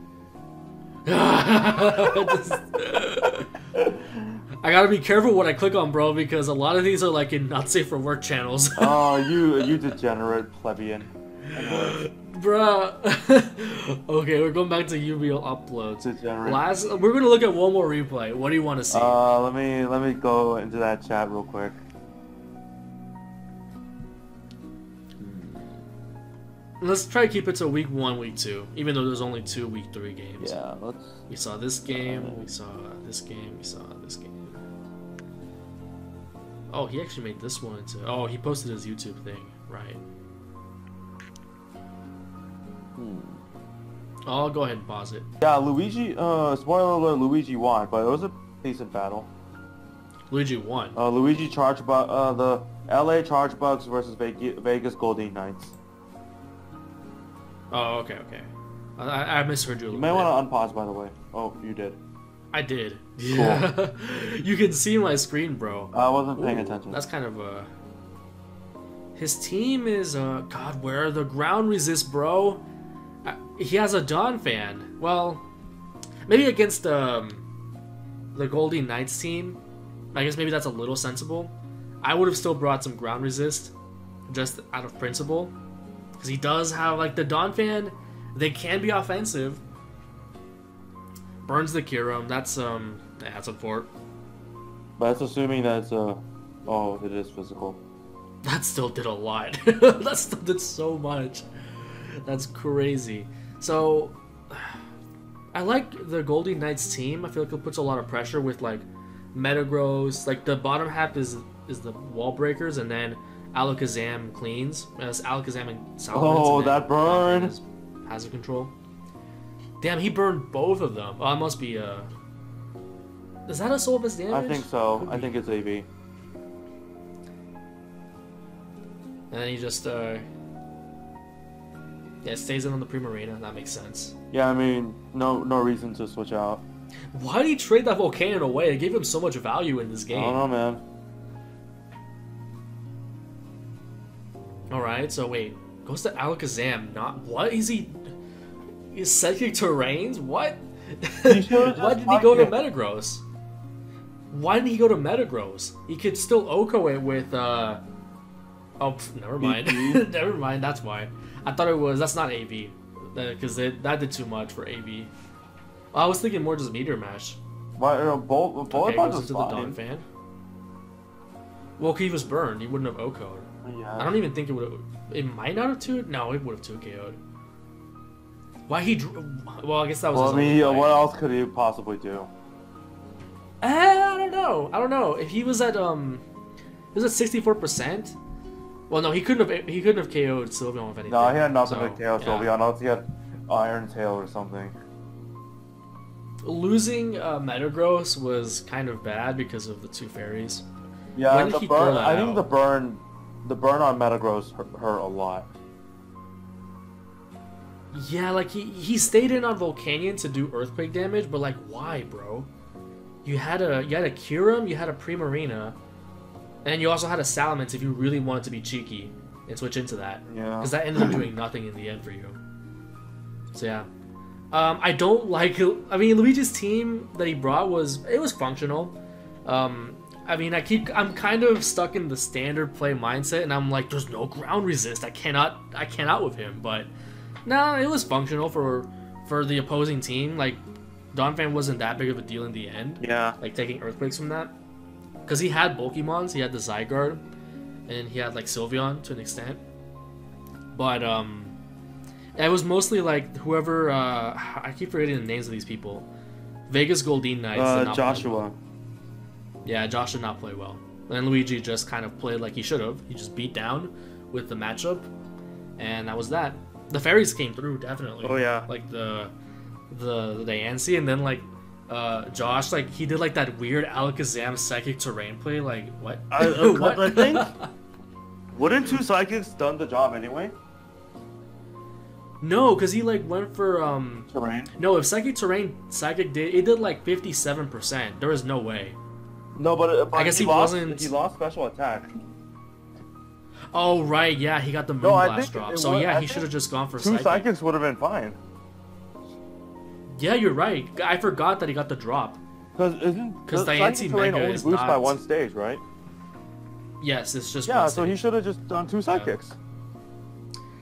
I gotta be careful what I click on, bro, because a lot of these are like in not safe for work channels. Oh, you degenerate plebeian. Anyways. Bruh. Okay, we're going back to UBL uploads. Degenerate. We're gonna look at one more replay. What do you want to see? Let me go into that chat real quick. Let's try to keep it to week 1, week 2, even though there's only 2 week 3 games. Yeah, let's. We saw this game. We saw this game. We saw this game. Oh, he actually made this one into. Oh, he posted his YouTube thing, right? I'll go ahead and pause it. Yeah, Luigi. Spoiler alert: Luigi won, but it was a decent battle. Luigi won. Luigi the LA Chargebugs versus Vegas Golden Knights. Oh, okay. I misheard you a little bit. You may want to unpause, by the way. Oh, you did. I did. Yeah. Cool. You can see my screen, bro. I wasn't paying attention. That's kind of his team is God, where are the ground resist, bro? He has a Dawn fan. Well, maybe against the Golden Knights team, I guess maybe that's a little sensible. I would have still brought some ground resist, just out of principle, because he does have like the Dawn fan. They can be offensive. Burns the Kiram. That's support. But that's assuming that's oh, it is physical. That still did a lot. That still did so much. That's crazy. So, I like the Golden Knights team. I feel like it puts a lot of pressure with like Metagross. Like the bottom half is the wall breakers, and then Alakazam cleans. It's Alakazam and Salmon. Oh, that burn! Hazard control. Damn, he burned both of them. Oh, it must be Is that a soul of his damage? I think so. I think it's AV. And then he just yeah, stays in on the Primarina. That makes sense. Yeah, I mean, no reason to switch out. Why did he trade that Volcanion away? It gave him so much value in this game. I don't know, man. Alright, so wait. Goes to Alakazam. Not what? Is he? He's Psychic Terrains? What? Why did he go to Metagross? Why didn't he go to Metagross? He could still Oko it with oh, never mind. Never mind, that's why. I thought it was. That's not AV. Because that did too much for AV. I was thinking more just Meteor Mash. Why? Bullet Bug was into the Dawn fan. Well, he was burned. He wouldn't have Oko'd. Yeah. I don't even think it would have. It might not have 2'd. No, it would have 2KO'd. Why he drew. Well, I guess that was. Well, I mean, what else could he possibly do? I don't know. I don't know. If he was at he was at 64%. Well, no, he couldn't have KO'd Sylveon if anything. No, he had nothing to KO yeah. Sylveon unless he had Iron Tail or something. Losing Metagross was kind of bad because of the 2 fairies. Yeah, the burn. I think the burn on Metagross hurt a lot. Yeah, like he stayed in on Volcanion to do Earthquake damage, but like why, bro? You had a Kyurem, you had a Primarina, and you also had a Salamence if you really wanted to be cheeky and switch into that. Yeah. Because that ended up doing nothing in the end for you. So yeah. I don't like. I mean, Luigi's team that he brought was functional. I mean, I'm kind of stuck in the standard play mindset, and I'm like, there's no ground resist. I cannot with him. But no, it was functional for the opposing team. Like, Donphan wasn't that big of a deal in the end. Yeah. Like taking Earthquakes from that, because he had Pokemons. He had the Zygarde, and he had like Sylveon to an extent. But it was mostly like whoever. I keep forgetting the names of these people. Vegas Golden Knights. Joshua. Yeah, Josh did not play well. And Luigi just kind of played like he should have. He just beat down with the matchup, and that was that. The fairies came through, definitely. Oh yeah. Like the Diancie, and then like Josh, like he did like that weird Alakazam Psychic Terrain play. Like what? What? I think wouldn't 2 Psychics done the job anyway? No, because he like went for Terrain? No, if Psychic Terrain Psychic did like 57%. There was no way. No, but I guess he lost, wasn't. He lost special attack. Oh right, yeah, he got the No, I Moonblast think drop. it So was- yeah, I he think should have just gone for 2 Psychic. psychics would have been fine. Yeah, you're right. I forgot that he got the drop. Because Diancie Psychic Terrain Mega only is boosts by not- 1 stage, right? Yes, it's just Yeah, one so he stage. should have just done 2 psychics.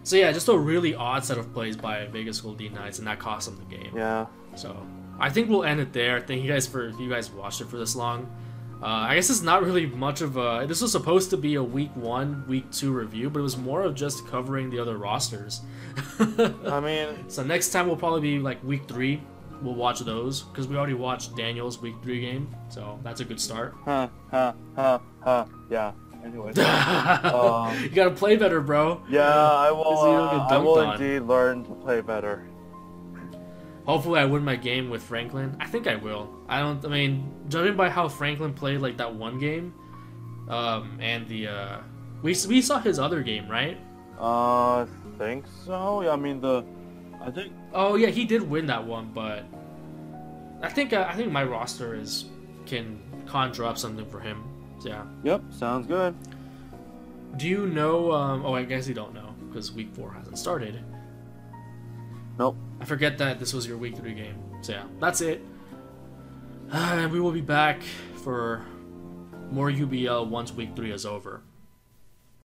So yeah, just a really odd set of plays by Vegas Gold D Knights, and that cost him the game. Yeah. So I think we'll end it there. Thank you guys for if you guys watched it for this long. I guess it's not really much of a. This was supposed to be a week 1, week 2 review, but it was more of just covering the other rosters. I mean, So next time will probably be like week 3. We'll watch those because we already watched Daniel's week 3 game, so that's a good start. yeah. Anyways. You gotta play better, bro. Yeah, I Because you don't get I will dunked on. indeed learn to play better. Hopefully, I win my game with Franklin. I think I will. I mean, judging by how Franklin played like that one game, and the we saw his other game, right? I think so. Yeah, I mean I think. Oh yeah, he did win that one, but I think my roster can conjure up something for him. So, yeah. Yep, sounds good. Do you know? Oh, I guess you don't know because week 4 hasn't started. Nope. I forget that this was your week 3 game. So yeah, that's it. And we will be back for more UBL once week 3 is over.